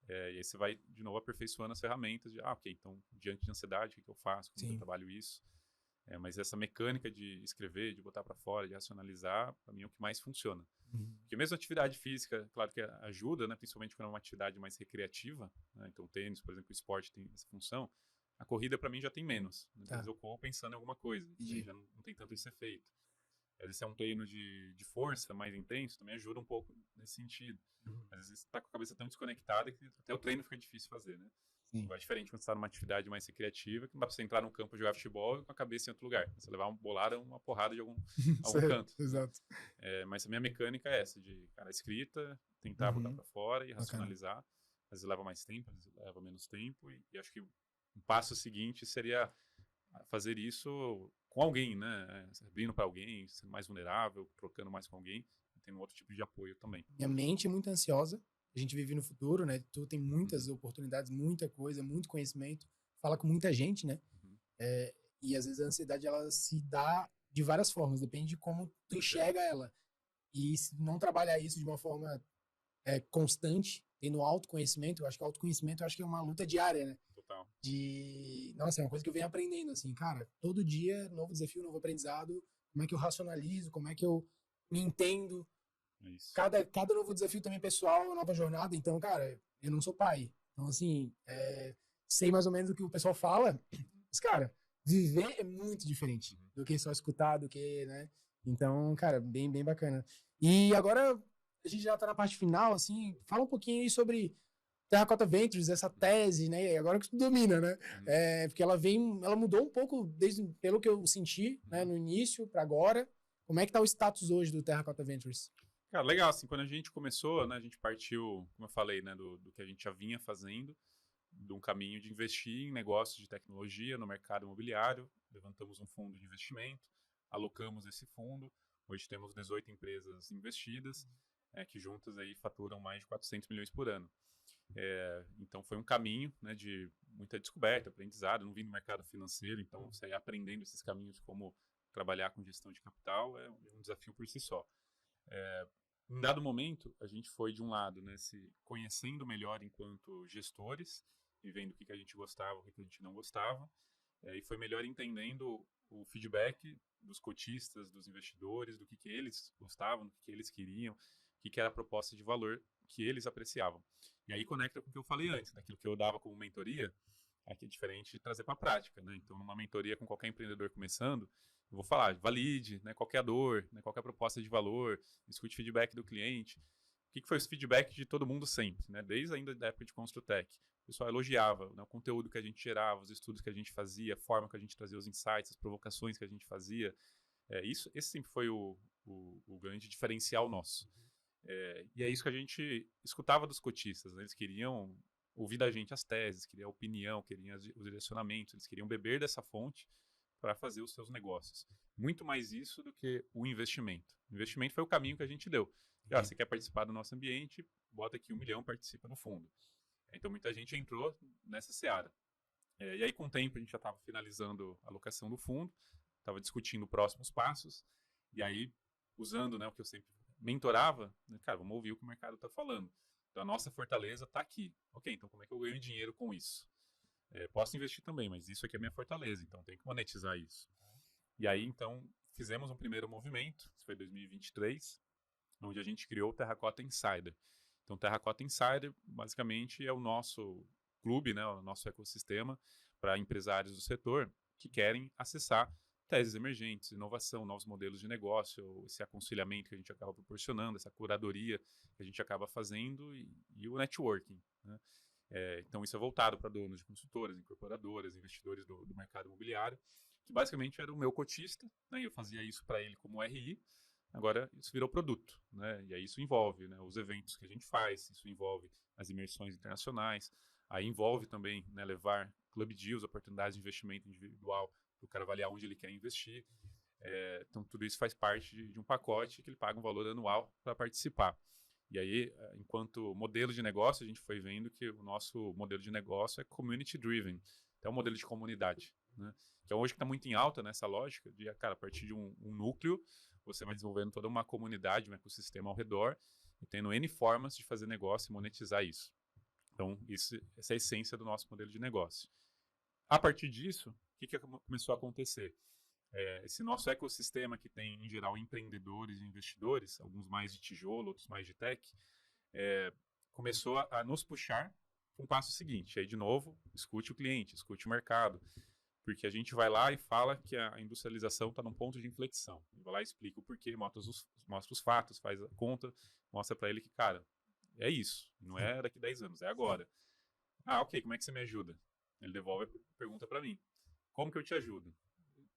E aí você vai, de novo, aperfeiçoando as ferramentas de, ok, então, diante de ansiedade, o que eu faço, como eu trabalho isso. Mas essa mecânica de escrever, de botar para fora, de racionalizar, para mim é o que mais funciona. Porque mesmo a atividade física, claro que ajuda, né, principalmente quando é uma atividade mais recreativa, né, então tênis, por exemplo, o esporte tem essa função, a corrida para mim já tem menos. Às vezes eu corro pensando em alguma coisa, já não tem tanto esse efeito. Às vezes é um treino de força mais intenso, também ajuda um pouco nesse sentido. Às vezes você tá com a cabeça tão desconectada que até o treino fica difícil fazer, né? É diferente quando você tá numa atividade mais recreativa, que não dá pra você entrar no campo e jogar futebol com a cabeça em outro lugar. Você levar uma bolada, uma porrada de algum canto. Exato. Mas a minha mecânica é essa, de escrita, tentar botar pra fora e racionalizar. Às vezes leva mais tempo, às vezes leva menos tempo. E acho que um passo seguinte seria fazer isso com alguém, né? Abrindo para alguém, sendo mais vulnerável, trocando mais com alguém, tendo outro tipo de apoio também. Minha mente é muito ansiosa. A gente vive no futuro, né? Tu tem muitas oportunidades, muita coisa, muito conhecimento. Fala com muita gente, né? E às vezes a ansiedade, ela se dá de várias formas. Depende de como tu enxerga ela. E se não trabalhar isso de uma forma constante, tendo autoconhecimento, eu acho que autoconhecimento é uma luta diária, né? Total. Nossa, é uma coisa que eu venho aprendendo, assim, cara, todo dia, novo desafio, novo aprendizado, como é que eu racionalizo, como é que eu me entendo. Isso. Cada novo desafio também pessoal, uma nova jornada, então, cara, eu não sou pai. Então, assim, sei mais ou menos o que o pessoal fala, mas, cara, viver é muito diferente do que só escutar, do que, né? Então, cara, bem, bem bacana. E agora, a gente já tá na parte final, assim, fala um pouquinho aí sobre Terracotta Ventures, essa tese, né? Agora que tu domina, né? Porque ela mudou um pouco pelo que eu senti, né, no início para agora. Como é que tá o status hoje do Terracotta Ventures? Cara, legal, assim, quando a gente começou, né, a gente partiu, como eu falei, né, do que a gente já vinha fazendo, de um caminho de investir em negócios de tecnologia no mercado imobiliário, levantamos um fundo de investimento, alocamos esse fundo, hoje temos 18 empresas investidas, que juntas aí faturam mais de 400 milhões por ano. Então foi um caminho, né, de muita descoberta, aprendizado, não vim do mercado financeiro, então sair aprendendo esses caminhos de como trabalhar com gestão de capital é um desafio por si só. Em dado momento, a gente foi de um lado, né, se conhecendo melhor enquanto gestores e vendo o que a gente gostava, o que a gente não gostava, e foi melhor entendendo o feedback dos cotistas, dos investidores, do que eles gostavam, do que eles queriam, o que era a proposta de valor que eles apreciavam. E aí conecta com o que eu falei antes, daquilo que eu dava como mentoria, aqui é diferente de trazer para a prática, né? Então, numa mentoria com qualquer empreendedor começando, eu vou falar, valide, né, qual é a dor, né, qual é a proposta de valor, escute feedback do cliente. O que foi esse feedback de todo mundo sempre, né? Desde ainda da época de Construtec. O pessoal elogiava, né, o conteúdo que a gente gerava, os estudos que a gente fazia, a forma que a gente trazia os insights, as provocações que a gente fazia. Esse sempre foi o grande diferencial nosso. E é isso que a gente escutava dos cotistas, né? Eles queriam ouvir da gente as teses, queriam a opinião, queriam os direcionamentos, eles queriam beber dessa fonte para fazer os seus negócios. Muito mais isso do que o investimento. O investimento foi o caminho que a gente deu. Você quer participar do nosso ambiente, bota aqui 1 milhão, participa no fundo. Então muita gente entrou nessa seara. E aí com o tempo a gente já estava finalizando a alocação do fundo, estava discutindo próximos passos, e aí usando, né, o que eu sempre mentorava, né, cara, vamos ouvir o que o mercado está falando. Então a nossa fortaleza está aqui. Ok, então como é que eu ganho dinheiro com isso? Posso investir também, mas isso aqui é minha fortaleza, então tem que monetizar isso. E aí, então, fizemos um primeiro movimento, isso foi em 2023, onde a gente criou o Terracotta Insider. Então, o Terracotta Insider, basicamente, é o nosso clube, né, o nosso ecossistema para empresários do setor que querem acessar teses emergentes, inovação, novos modelos de negócio, esse aconselhamento que a gente acaba proporcionando, essa curadoria que a gente acaba fazendo e o networking, né? Então, isso é voltado para donos de consultoras, incorporadoras, investidores do mercado imobiliário, que basicamente era o meu cotista, né? Eu fazia isso para ele como RI, agora isso virou produto, né? E aí isso envolve, né, os eventos que a gente faz, isso envolve as imersões internacionais, aí envolve também, né, levar club deals, oportunidades de investimento individual, para o cara avaliar onde ele quer investir. Então, tudo isso faz parte de um pacote que ele paga um valor anual para participar. E aí, enquanto modelo de negócio, a gente foi vendo que o nosso modelo de negócio é community driven, é um modelo de comunidade, né? Que é hoje que está muito em alta nessa lógica de, cara, a partir de um núcleo, você vai desenvolvendo toda uma comunidade, um ecossistema ao redor, e tendo N formas de fazer negócio e monetizar isso. Então, essa é a essência do nosso modelo de negócio. A partir disso, o que começou a acontecer? Esse nosso ecossistema que tem, em geral, empreendedores e investidores, alguns mais de tijolo, outros mais de tech, começou a nos puxar para um passo seguinte. Aí, de novo, escute o cliente, escute o mercado, porque a gente vai lá e fala que a industrialização está num ponto de inflexão. Ele vai lá e explica o porquê, mostra os fatos, faz a conta, mostra para ele que, cara, é isso, não é daqui 10 anos, é agora. Ah, ok, como é que você me ajuda? Ele devolve a pergunta para mim. Como que eu te ajudo?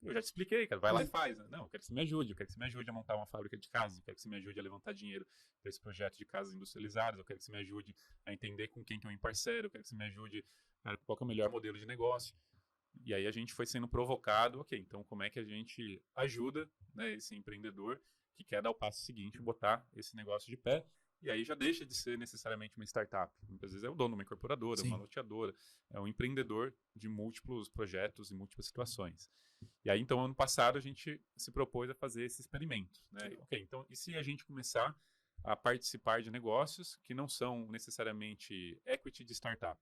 Eu já te expliquei, cara, vai lá e faz. Né? Não, eu quero que você me ajude, eu quero que você me ajude a montar uma fábrica de casas, eu quero que você me ajude a levantar dinheiro para esse projeto de casas industrializadas, eu quero que você me ajude a entender com quem que eu me parceiro, eu quero que você me ajude, cara, qual que é o melhor modelo de negócio. E aí a gente foi sendo provocado, ok, então como é que a gente ajuda, né, esse empreendedor que quer dar o passo seguinte, botar esse negócio de pé, e aí já deixa de ser necessariamente uma startup. Muitas vezes é o dono de uma incorporadora, uma loteadora, é um empreendedor de múltiplos projetos e múltiplas situações. E aí, então, ano passado, a gente se propôs a fazer esse experimento. Né? Ok, então, e se a gente começar a participar de negócios que não são necessariamente equity de startup?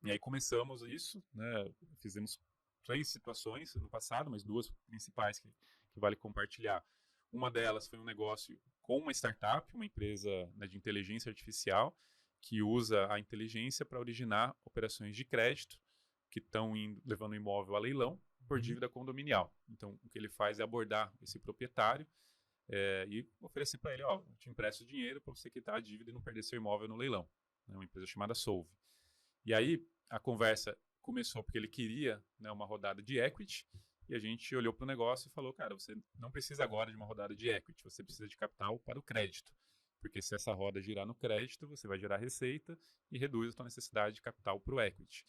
E aí começamos isso, né? Fizemos 3 situações no passado, mas 2 principais que vale compartilhar. Uma delas foi um negócio com uma startup, uma empresa, né, de inteligência artificial, que usa a inteligência para originar operações de crédito que estão levando o imóvel a leilão por dívida condominial. Então, o que ele faz é abordar esse proprietário e oferecer para ele, eu te empresto dinheiro para você quitar a dívida e não perder seu imóvel no leilão. É uma empresa chamada Solve. E aí, a conversa começou porque ele queria, né, uma rodada de equity, e a gente olhou para o negócio e falou, cara, você não precisa agora de uma rodada de equity, você precisa de capital para o crédito. Porque se essa roda girar no crédito, você vai gerar receita e reduz a sua necessidade de capital para o equity.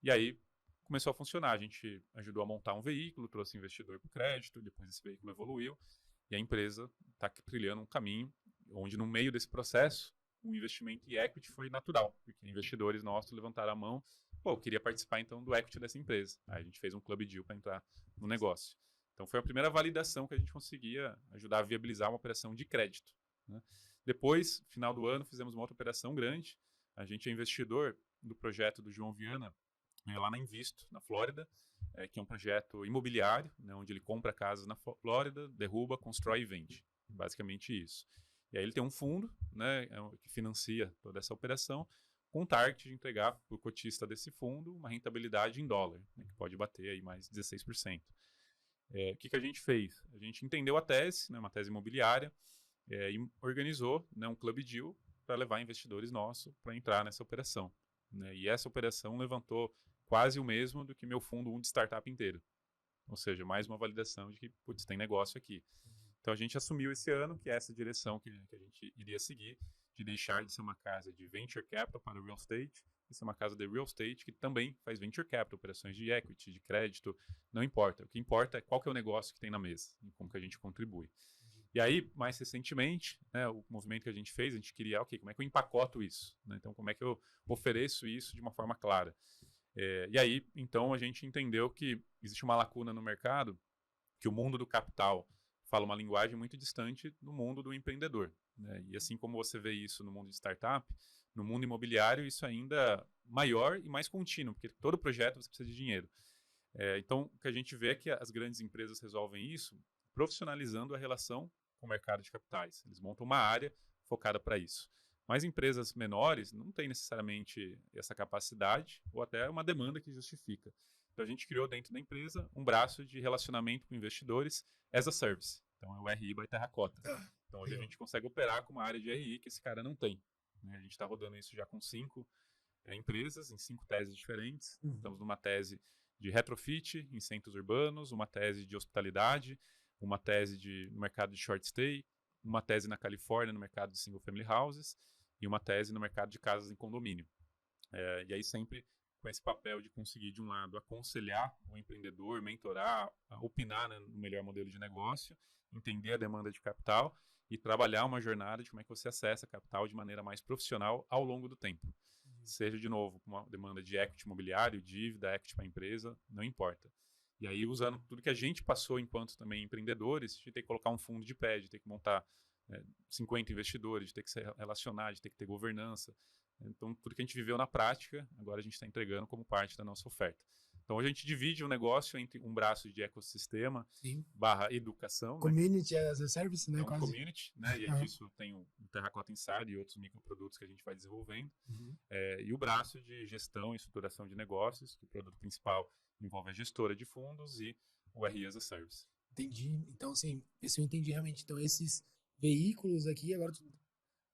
E aí começou a funcionar. A gente ajudou a montar um veículo, trouxe investidor para o crédito, depois esse veículo evoluiu, e a empresa está trilhando um caminho onde, no meio desse processo, o investimento em equity foi natural, porque investidores nossos levantaram a mão, eu queria participar então do equity dessa empresa. Aí a gente fez um club deal para entrar no negócio. Então foi a primeira validação que a gente conseguia ajudar a viabilizar uma operação de crédito. Né? Depois, final do ano, fizemos uma outra operação grande. A gente é investidor do projeto do João Viana, lá na Invisto, na Flórida, que é um projeto imobiliário, né, onde ele compra casas na Flórida, derruba, constrói e vende. Basicamente isso. E aí ele tem um fundo, né, que financia toda essa operação, com o target de entregar para o cotista desse fundo uma rentabilidade em dólar, né, que pode bater aí mais 16%. O que a gente fez? A gente entendeu a tese, né, uma tese imobiliária, e organizou, né, um club deal para levar investidores nossos para entrar nessa operação. Né, e essa operação levantou quase o mesmo do que meu fundo 1 de startup inteiro. Ou seja, mais uma validação de que, putz, tem negócio aqui. Então a gente assumiu esse ano que é essa direção que a gente iria seguir, de deixar de ser uma casa de venture capital para real estate, e ser uma casa de real estate que também faz venture capital, operações de equity, de crédito, não importa. O que importa é qual que é o negócio que tem na mesa e como que a gente contribui. E aí, mais recentemente, né, o movimento que a gente fez, a gente queria, ok, como é que eu empacoto isso? Né? Então, como é que eu ofereço isso de uma forma clara? E aí, então, a gente entendeu que existe uma lacuna no mercado, que o mundo do capital fala uma linguagem muito distante do mundo do empreendedor. Né? E assim como você vê isso no mundo de startup, no mundo imobiliário isso ainda é maior e mais contínuo, porque todo projeto você precisa de dinheiro. Então, o que a gente vê é que as grandes empresas resolvem isso profissionalizando a relação com o mercado de capitais. Eles montam uma área focada para isso. Mas empresas menores não têm necessariamente essa capacidade ou até uma demanda que justifica. Então, a gente criou dentro da empresa um braço de relacionamento com investidores as a service. Então, é o RI by Terracota. Então, hoje a gente consegue operar com uma área de RI que esse cara não tem. Né? A gente está rodando isso já com 5 empresas, em 5 teses diferentes. Estamos numa tese de retrofit em centros urbanos, uma tese de hospitalidade, uma tese no mercado de short stay, uma tese na Califórnia no mercado de single family houses e uma tese no mercado de casas em condomínio. E aí sempre com esse papel de conseguir, de um lado, aconselhar o empreendedor, mentorar, opinar, né, no melhor modelo de negócio, entender a demanda de capital e trabalhar uma jornada de como é que você acessa capital de maneira mais profissional ao longo do tempo. Seja, de novo, uma demanda de equity imobiliário, dívida, equity para a empresa, não importa. E aí, usando tudo que a gente passou enquanto também empreendedores, de ter que colocar um fundo de pé, de ter que montar 50 investidores, de ter que se relacionar, de ter que ter governança. Então, tudo que a gente viveu na prática, agora a gente está entregando como parte da nossa oferta. Então, a gente divide o negócio entre um braço de ecossistema / educação. Community, né? As a service, né? É um quase. Community, né? E aí disso tem o Terracotta Inside e outros microprodutos que a gente vai desenvolvendo. E o braço de gestão e estruturação de negócios, que o produto principal envolve a gestora de fundos e o RI as a Service. Entendi. Então, assim, isso eu entendi realmente. Então, esses veículos aqui, agora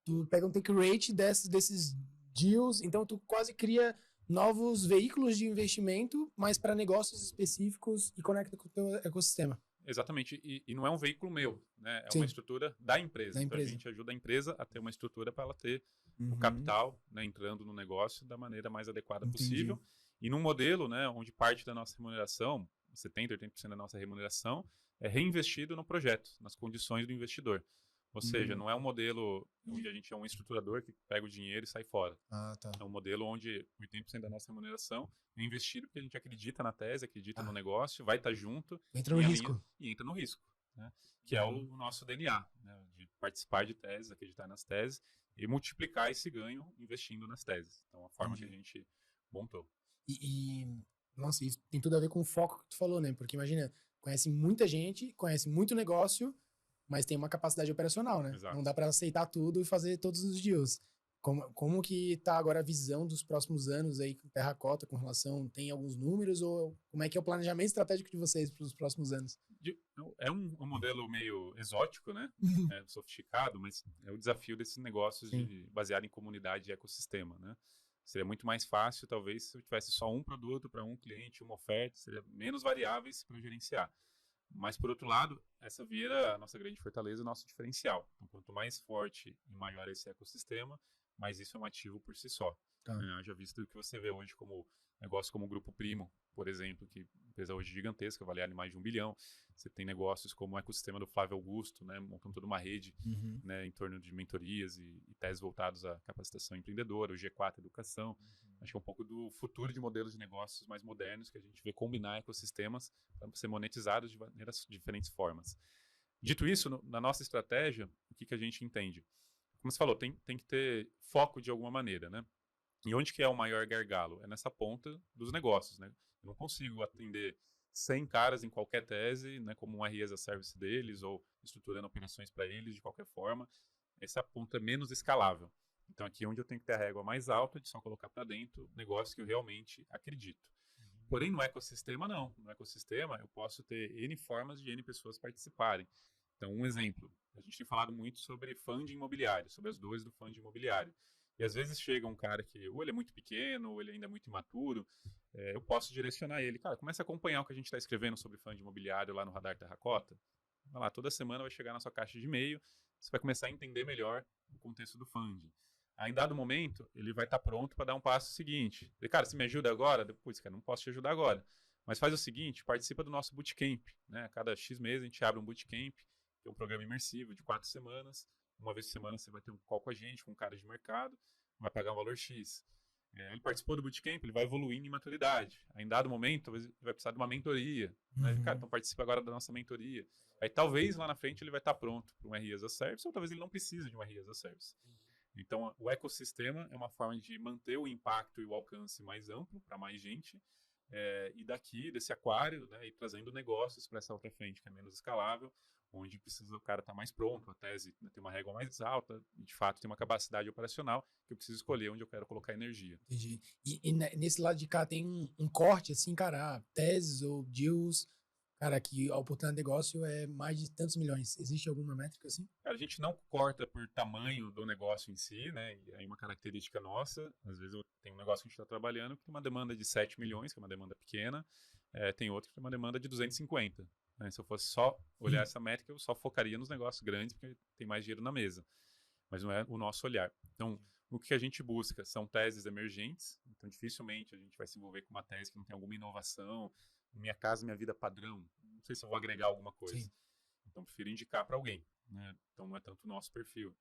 tu pega um take rate desses deals, então tu quase cria novos veículos de investimento, mas para negócios específicos e conecta com o teu ecossistema. Exatamente, e não é um veículo meu, né? É uma estrutura da empresa. Então a gente ajuda a empresa a ter uma estrutura para ela ter o capital, né, entrando no negócio da maneira mais adequada possível. E num modelo, né, onde parte da nossa remuneração, 70%, 80% da nossa remuneração, é reinvestido no projeto, nas condições do investidor. Ou seja, não é um modelo onde a gente é um estruturador que pega o dinheiro e sai fora. É um modelo onde 80% da nossa remuneração é investido porque a gente acredita na tese, acredita no negócio, vai estar junto. Entra no risco. E entra no risco, né? Que é o nosso DNA, né? De participar de teses, acreditar nas teses e multiplicar esse ganho investindo nas teses. Então, a forma que a gente montou. Nossa, isso tem tudo a ver com o foco que tu falou, né? Porque imagina, conhece muita gente, conhece muito negócio, mas tem uma capacidade operacional, né? Exato. Não dá para aceitar tudo e fazer todos os deals. Como que tá agora a visão dos próximos anos aí com Terracotta com relação, tem alguns números ou como é que é o planejamento estratégico de vocês para os próximos anos? É um modelo meio exótico, né? Sofisticado, mas é o desafio desses negócios baseado em comunidade e ecossistema, né? Seria muito mais fácil, talvez, se eu tivesse só um produto para um cliente, uma oferta, seria menos variáveis para gerenciar. Mas, por outro lado, essa vira a nossa grande fortaleza, o nosso diferencial. Então, quanto mais forte e maior esse ecossistema, mais isso é um ativo por si só. Já visto o que você vê hoje como negócio como o Grupo Primo, por exemplo, que empresa hoje gigantesca, avaliada em mais de 1 bilhão. Você tem negócios como o ecossistema do Flávio Augusto, né, montando toda uma rede né, em torno de mentorias e teses voltados à capacitação empreendedora, o G4 Educação. Acho que é um pouco do futuro de modelos de negócios mais modernos que a gente vê combinar ecossistemas para ser monetizados de diferentes formas. Dito isso, na nossa estratégia, o que a gente entende? Como você falou, tem que ter foco de alguma maneira, né? E onde que é o maior gargalo? É nessa ponta dos negócios, né? Eu não consigo atender 100 caras em qualquer tese, né, como um RI as a Service deles, ou estruturando operações para eles de qualquer forma. Essa ponta é menos escalável. Então, aqui é onde eu tenho que ter a régua mais alta de só colocar para dentro negócios que eu realmente acredito. Porém, no ecossistema, não. No ecossistema, eu posso ter N formas de N pessoas participarem. Então, um exemplo. A gente tem falado muito sobre fundo imobiliário, sobre as dores do fundo imobiliário. E às vezes chega um cara que ou ele é muito pequeno, ou ele ainda é muito imaturo, eu posso direcionar ele. Cara, comece a acompanhar o que a gente está escrevendo sobre fundo imobiliário lá no Radar Terracotta. Vai lá, toda semana vai chegar na sua caixa de e-mail, você vai começar a entender melhor o contexto do fundo. Aí, em dado momento, ele vai estar pronto para dar um passo seguinte. Ele, cara, você me ajuda agora? Depois, cara, não posso te ajudar agora. Mas faz o seguinte, participa do nosso bootcamp. Né? A cada X meses a gente abre um bootcamp, que é um programa imersivo de 4 semanas. Uma vez por semana você vai ter um call com a gente, com um cara de mercado, vai pagar um valor X. Ele participou do bootcamp, ele vai evoluindo em maturidade. Aí, em dado momento, talvez ele vai precisar de uma mentoria. Né? Cara, então participa agora da nossa mentoria. Aí talvez lá na frente ele vai estar pronto para um RI as a Service, ou talvez ele não precise de um RI as a Service. Então, o ecossistema é uma forma de manter o impacto e o alcance mais amplo para mais gente. E daqui, desse aquário, né, ir trazendo negócios para essa outra frente, que é menos escalável, onde precisa o cara estar mais pronto, a tese, né, tem uma régua mais alta, e de fato tem uma capacidade operacional que eu preciso escolher onde eu quero colocar energia. Entendi. E nesse lado de cá tem um corte, assim, cara, teses ou deals, cara, que a oportunidade de negócio é mais de tantos milhões. Existe alguma métrica assim? Cara, a gente não corta por tamanho do negócio em si, né? E aí uma característica nossa, às vezes eu tenho um negócio que a gente está trabalhando que tem uma demanda de 7 milhões, que é uma demanda pequena, tem outro que tem uma demanda de 250. Né? Se eu fosse só olhar essa métrica, eu só focaria nos negócios grandes, porque tem mais dinheiro na mesa. Mas não é o nosso olhar. Então, O que a gente busca são teses emergentes, então dificilmente a gente vai se envolver com uma tese que não tem alguma inovação, minha casa, minha vida padrão, não sei se eu vou agregar alguma coisa. Sim. Então, prefiro indicar para alguém, né? Então, não é tanto o nosso perfil.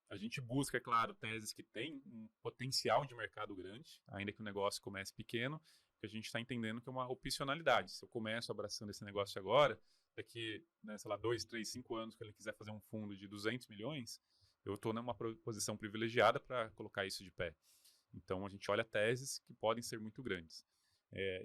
A gente busca, é claro, teses que têm um potencial de mercado grande, ainda que o negócio comece pequeno, porque a gente está entendendo que é uma opcionalidade. Se eu começo abraçando esse negócio agora, daqui, né, sei lá, 2, 3, 5 anos, que ele quiser fazer um fundo de 200 milhões, eu estou numa posição privilegiada para colocar isso de pé. Então, a gente olha teses que podem ser muito grandes.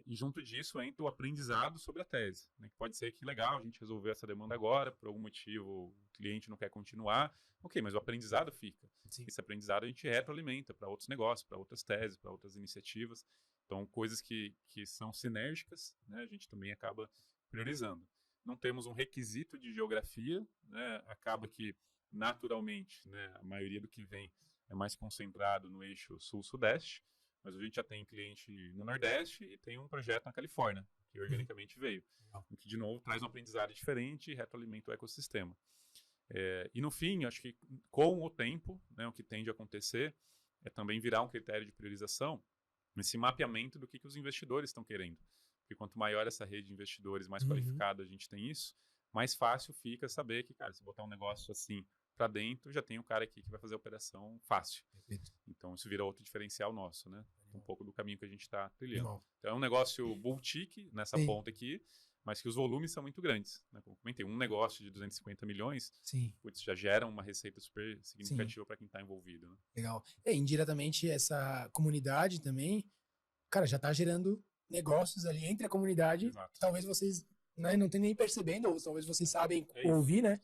E junto disso entra o aprendizado sobre a tese, né? Que pode ser que legal, a gente resolveu essa demanda agora, por algum motivo o cliente não quer continuar, ok, mas o aprendizado fica. Sim. Esse aprendizado a gente retroalimenta para outros negócios, para outras teses, para outras iniciativas. Então, coisas que são sinérgicas, né, a gente também acaba priorizando. Não temos um requisito de geografia, né, acaba que naturalmente, né, a maioria do que vem é mais concentrado no eixo sul-sudeste, mas a gente já tem cliente no Nordeste e tem um projeto na Califórnia, que organicamente veio. O que, de novo, traz um aprendizado diferente e retroalimenta o ecossistema. E, no fim, acho que com o tempo, né, o que tende a acontecer é também virar um critério de priorização nesse mapeamento do que os investidores estão querendo. Porque quanto maior essa rede de investidores, mais qualificada a gente tem isso, mais fácil fica saber que, cara, se botar um negócio assim para dentro, já tem um cara aqui que vai fazer a operação fácil. Perfeito. Então, isso vira outro diferencial nosso, né? Um pouco do caminho que a gente está trilhando. Animal. Então, é um negócio boutique nessa Sim. ponta aqui, mas que os volumes são muito grandes, né? Como comentei, um negócio de 250 milhões, Sim. putz, já gera uma receita super significativa para quem está envolvido, né? Legal. Indiretamente, essa comunidade também, cara, já tá gerando negócios ali entre a comunidade. Exato. Talvez vocês, né, não tenham nem percebendo, ou talvez vocês sabem É isso. ouvir, né?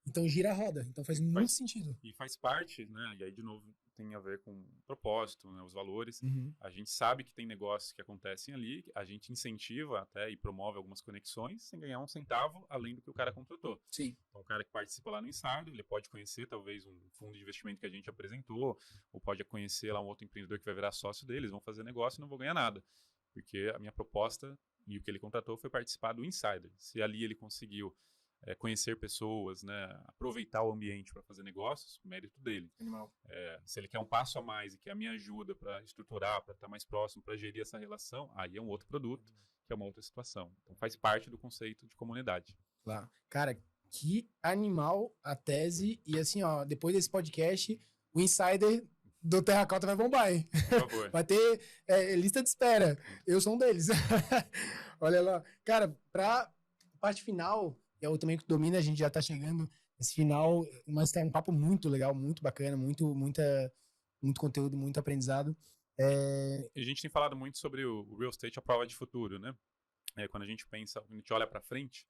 Então gira a roda. Então faz muito sentido. E faz parte, né? E aí, de novo, tem a ver com o propósito, né? Os valores. Uhum. A gente sabe que tem negócios que acontecem ali, a gente incentiva até e promove algumas conexões sem ganhar um centavo além do que o cara contratou. Sim. Então, o cara que participa lá no Insider, ele pode conhecer talvez um fundo de investimento que a gente apresentou, ou pode conhecer lá um outro empreendedor que vai virar sócio deles, vão fazer negócio e não vou ganhar nada. Porque a minha proposta e o que ele contratou foi participar do Insider. Se ali ele conseguiu conhecer pessoas, né, aproveitar o ambiente para fazer negócios, mérito dele. Animal. Se ele quer um passo a mais e quer a minha ajuda para estruturar, para estar mais próximo, para gerir essa relação, aí é um outro produto, que é uma outra situação. Então faz parte do conceito de comunidade. Claro. Cara, que animal a tese. E assim, ó, depois desse podcast, o Insider do Terracota vai bombar, hein? Por favor. Vai ter lista de espera. Eu sou um deles. Olha lá. Cara, pra parte final, eu também que domina, a gente já tá chegando nesse final, mas tá um papo muito legal, muito bacana, muito conteúdo, muito aprendizado. E a gente tem falado muito sobre o real estate, a prova de futuro, né? Quando a gente pensa, quando a gente olha para frente,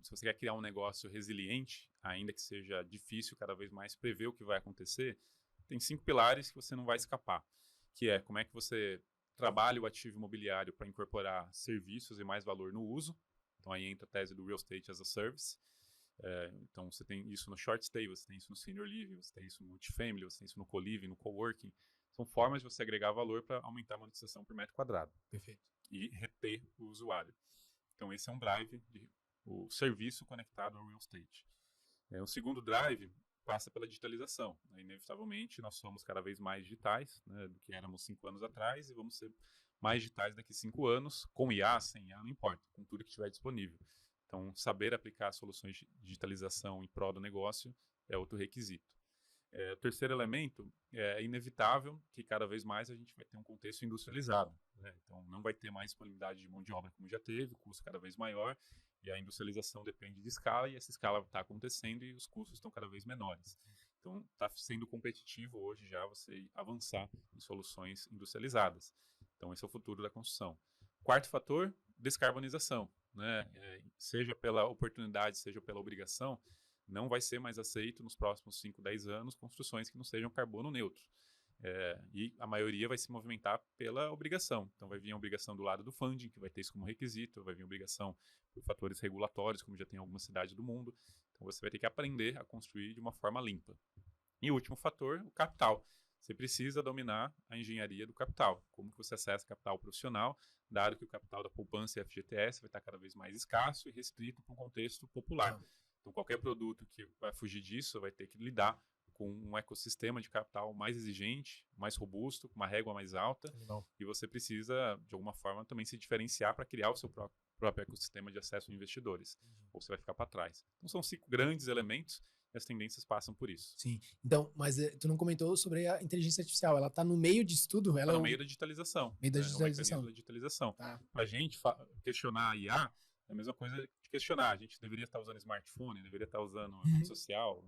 se você quer criar um negócio resiliente, ainda que seja difícil cada vez mais prever o que vai acontecer, tem 5 pilares que você não vai escapar, que é como é que você trabalha o ativo imobiliário para incorporar serviços e mais valor no uso. Então aí entra a tese do Real Estate as a Service. Então você tem isso no Short Stay, você tem isso no Senior Living, você tem isso no Multifamily, você tem isso no Co-Living, no Coworking. São formas de você agregar valor para aumentar a monetização por metro quadrado. Perfeito. E reter o usuário. Então esse é um drive, o serviço conectado ao Real Estate. O segundo drive passa pela digitalização. Inevitavelmente, nós somos cada vez mais digitais, né, do que éramos 5 anos atrás, e vamos ser mais digitais daqui a 5 anos, com IA, sem IA, não importa, com tudo que estiver disponível. Então, saber aplicar soluções de digitalização em prol do negócio é outro requisito. O terceiro elemento é inevitável que cada vez mais a gente vai ter um contexto industrializado, né? Então, não vai ter mais disponibilidade de mão de obra como já teve, o custo cada vez maior, e a industrialização depende de escala, e essa escala está acontecendo e os custos estão cada vez menores. Então, está sendo competitivo hoje já você avançar em soluções industrializadas. Então, esse é o futuro da construção. Quarto fator, descarbonização, né? Seja pela oportunidade, seja pela obrigação, não vai ser mais aceito nos próximos 5, 10 anos construções que não sejam carbono neutro. E a maioria vai se movimentar pela obrigação. Então, vai vir a obrigação do lado do funding, que vai ter isso como requisito, vai vir a obrigação por fatores regulatórios, como já tem em algumas cidades do mundo. Então, você vai ter que aprender a construir de uma forma limpa. E o último fator, o capital. Você precisa dominar a engenharia do capital. Como que você acessa capital profissional, dado que o capital da poupança e FGTS vai estar cada vez mais escasso e restrito para um contexto popular. Então, qualquer produto que vai fugir disso vai ter que lidar com um ecossistema de capital mais exigente, mais robusto, com uma régua mais alta, e você precisa, de alguma forma, também se diferenciar para criar o seu próprio ecossistema de acesso a investidores, ou você vai ficar para trás. Então, são 5 grandes elementos e as tendências passam por isso. Sim. Então, mas tu não comentou sobre a inteligência artificial. Ela está no meio disso tudo? Ela está no meio da digitalização. Meio da digitalização. É o mecanismo da digitalização. Tá. Para a gente questionar a IA, é a mesma coisa de questionar. A gente deveria estar usando smartphone, deveria estar usando rede social.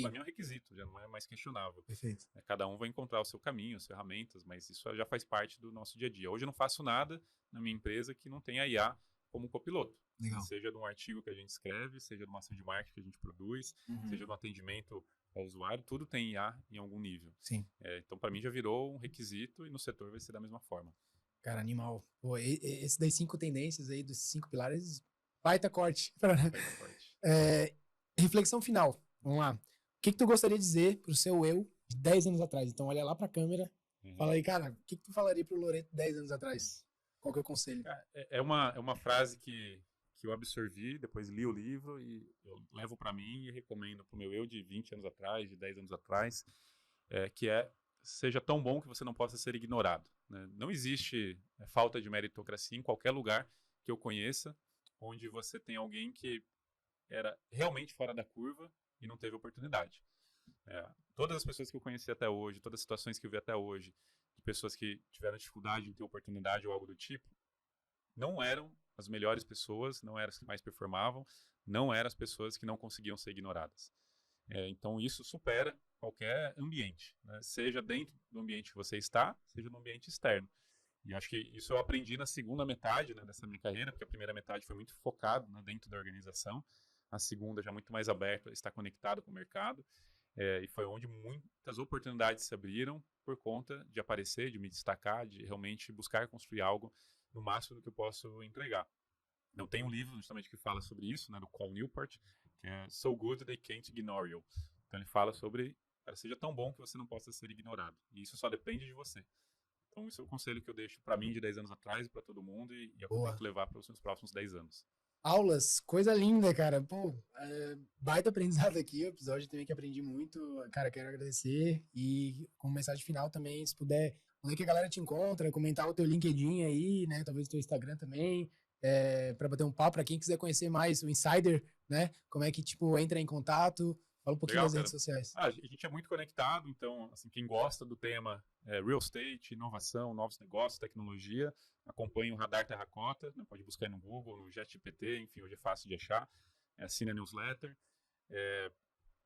Para mim é um requisito, já não é mais questionável. Perfeito. Cada um vai encontrar o seu caminho, as ferramentas, mas isso já faz parte do nosso dia a dia. Hoje eu não faço nada na minha empresa que não tenha IA como copiloto. Legal. Seja de um artigo que a gente escreve, seja de uma ação de marketing que a gente produz, seja de um atendimento ao usuário, tudo tem IA em algum nível. Sim. Então, para mim, já virou um requisito e no setor vai ser da mesma forma. Cara, animal. Pô, esse das 5 tendências aí, dos 5 pilares, baita corte. Reflexão final. Vamos lá. O que tu gostaria de dizer pro seu eu de 10 anos atrás? Então, olha lá pra câmera. Fala aí, cara, o que tu falaria pro Loreto 10 anos atrás? Qual que é o conselho? É uma frase que eu absorvi, depois li o livro e eu levo para mim e recomendo pro meu eu de 20 anos atrás, de 10 anos atrás, que seja tão bom que você não possa ser ignorado. Né? Não existe falta de meritocracia em qualquer lugar que eu conheça, onde você tem alguém que era realmente fora da curva e não teve oportunidade. Todas as pessoas que eu conheci até hoje, todas as situações que eu vi até hoje, de pessoas que tiveram dificuldade em ter oportunidade ou algo do tipo, não eram as melhores pessoas, não eram as que mais performavam, não eram as pessoas que não conseguiam ser ignoradas. Então isso supera qualquer ambiente, né? Seja dentro do ambiente que você está, seja no ambiente externo. E acho que isso eu aprendi na segunda metade, né, dessa minha carreira, porque a primeira metade foi muito focado, né, dentro da organização, a segunda já muito mais aberta, está conectado com o mercado, e foi onde muitas oportunidades se abriram por conta de aparecer, de me destacar, de realmente buscar construir algo no máximo do que eu posso entregar. Eu tenho um livro justamente que fala sobre isso, né, do Cal Newport, que é So Good They Can't Ignore You. Então ele fala sobre, cara, seja tão bom que você não possa ser ignorado. E isso só depende de você. Então esse é o conselho que eu deixo para mim de 10 anos atrás, para todo mundo, e eu tento levar para os meus próximos 10 anos. Aulas, coisa linda, cara. Pô, baita aprendizado aqui, o episódio também que aprendi muito. Cara, quero agradecer. E como mensagem final também, se puder, onde é que a galera te encontra, comentar o teu LinkedIn aí, né? Talvez o teu Instagram também, para bater um papo, para quem quiser conhecer mais o Insider, né? Como é que, tipo, entra em contato. Fala um pouquinho das redes sociais. A gente é muito conectado, então, assim, quem gosta do tema real estate, inovação, novos negócios, tecnologia, acompanha o Radar Terracota, né? Pode buscar aí no Google, no ChatGPT, enfim, hoje é fácil de achar, assina a newsletter.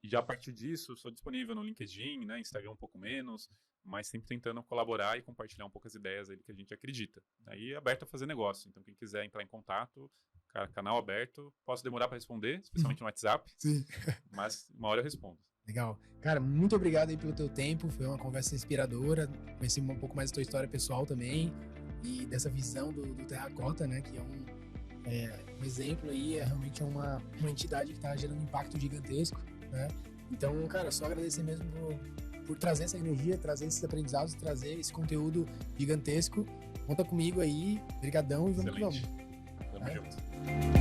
E já a partir disso, sou disponível no LinkedIn, né? Instagram um pouco menos, mas sempre tentando colaborar e compartilhar um pouco as ideias aí que a gente acredita. Aí é aberto a fazer negócio, então quem quiser entrar em contato, canal aberto, posso demorar para responder, especialmente no WhatsApp, sim, mas uma hora eu respondo. Legal. Cara, muito obrigado aí pelo teu tempo, foi uma conversa inspiradora, conheci um pouco mais da tua história pessoal também, e dessa visão do Terracota, né, que é um exemplo aí, realmente uma entidade que está gerando um impacto gigantesco, né, então, cara, só agradecer mesmo por trazer essa energia, trazer esses aprendizados, trazer esse conteúdo gigantesco, conta comigo aí, brigadão e vamos que vamos. Tamo junto.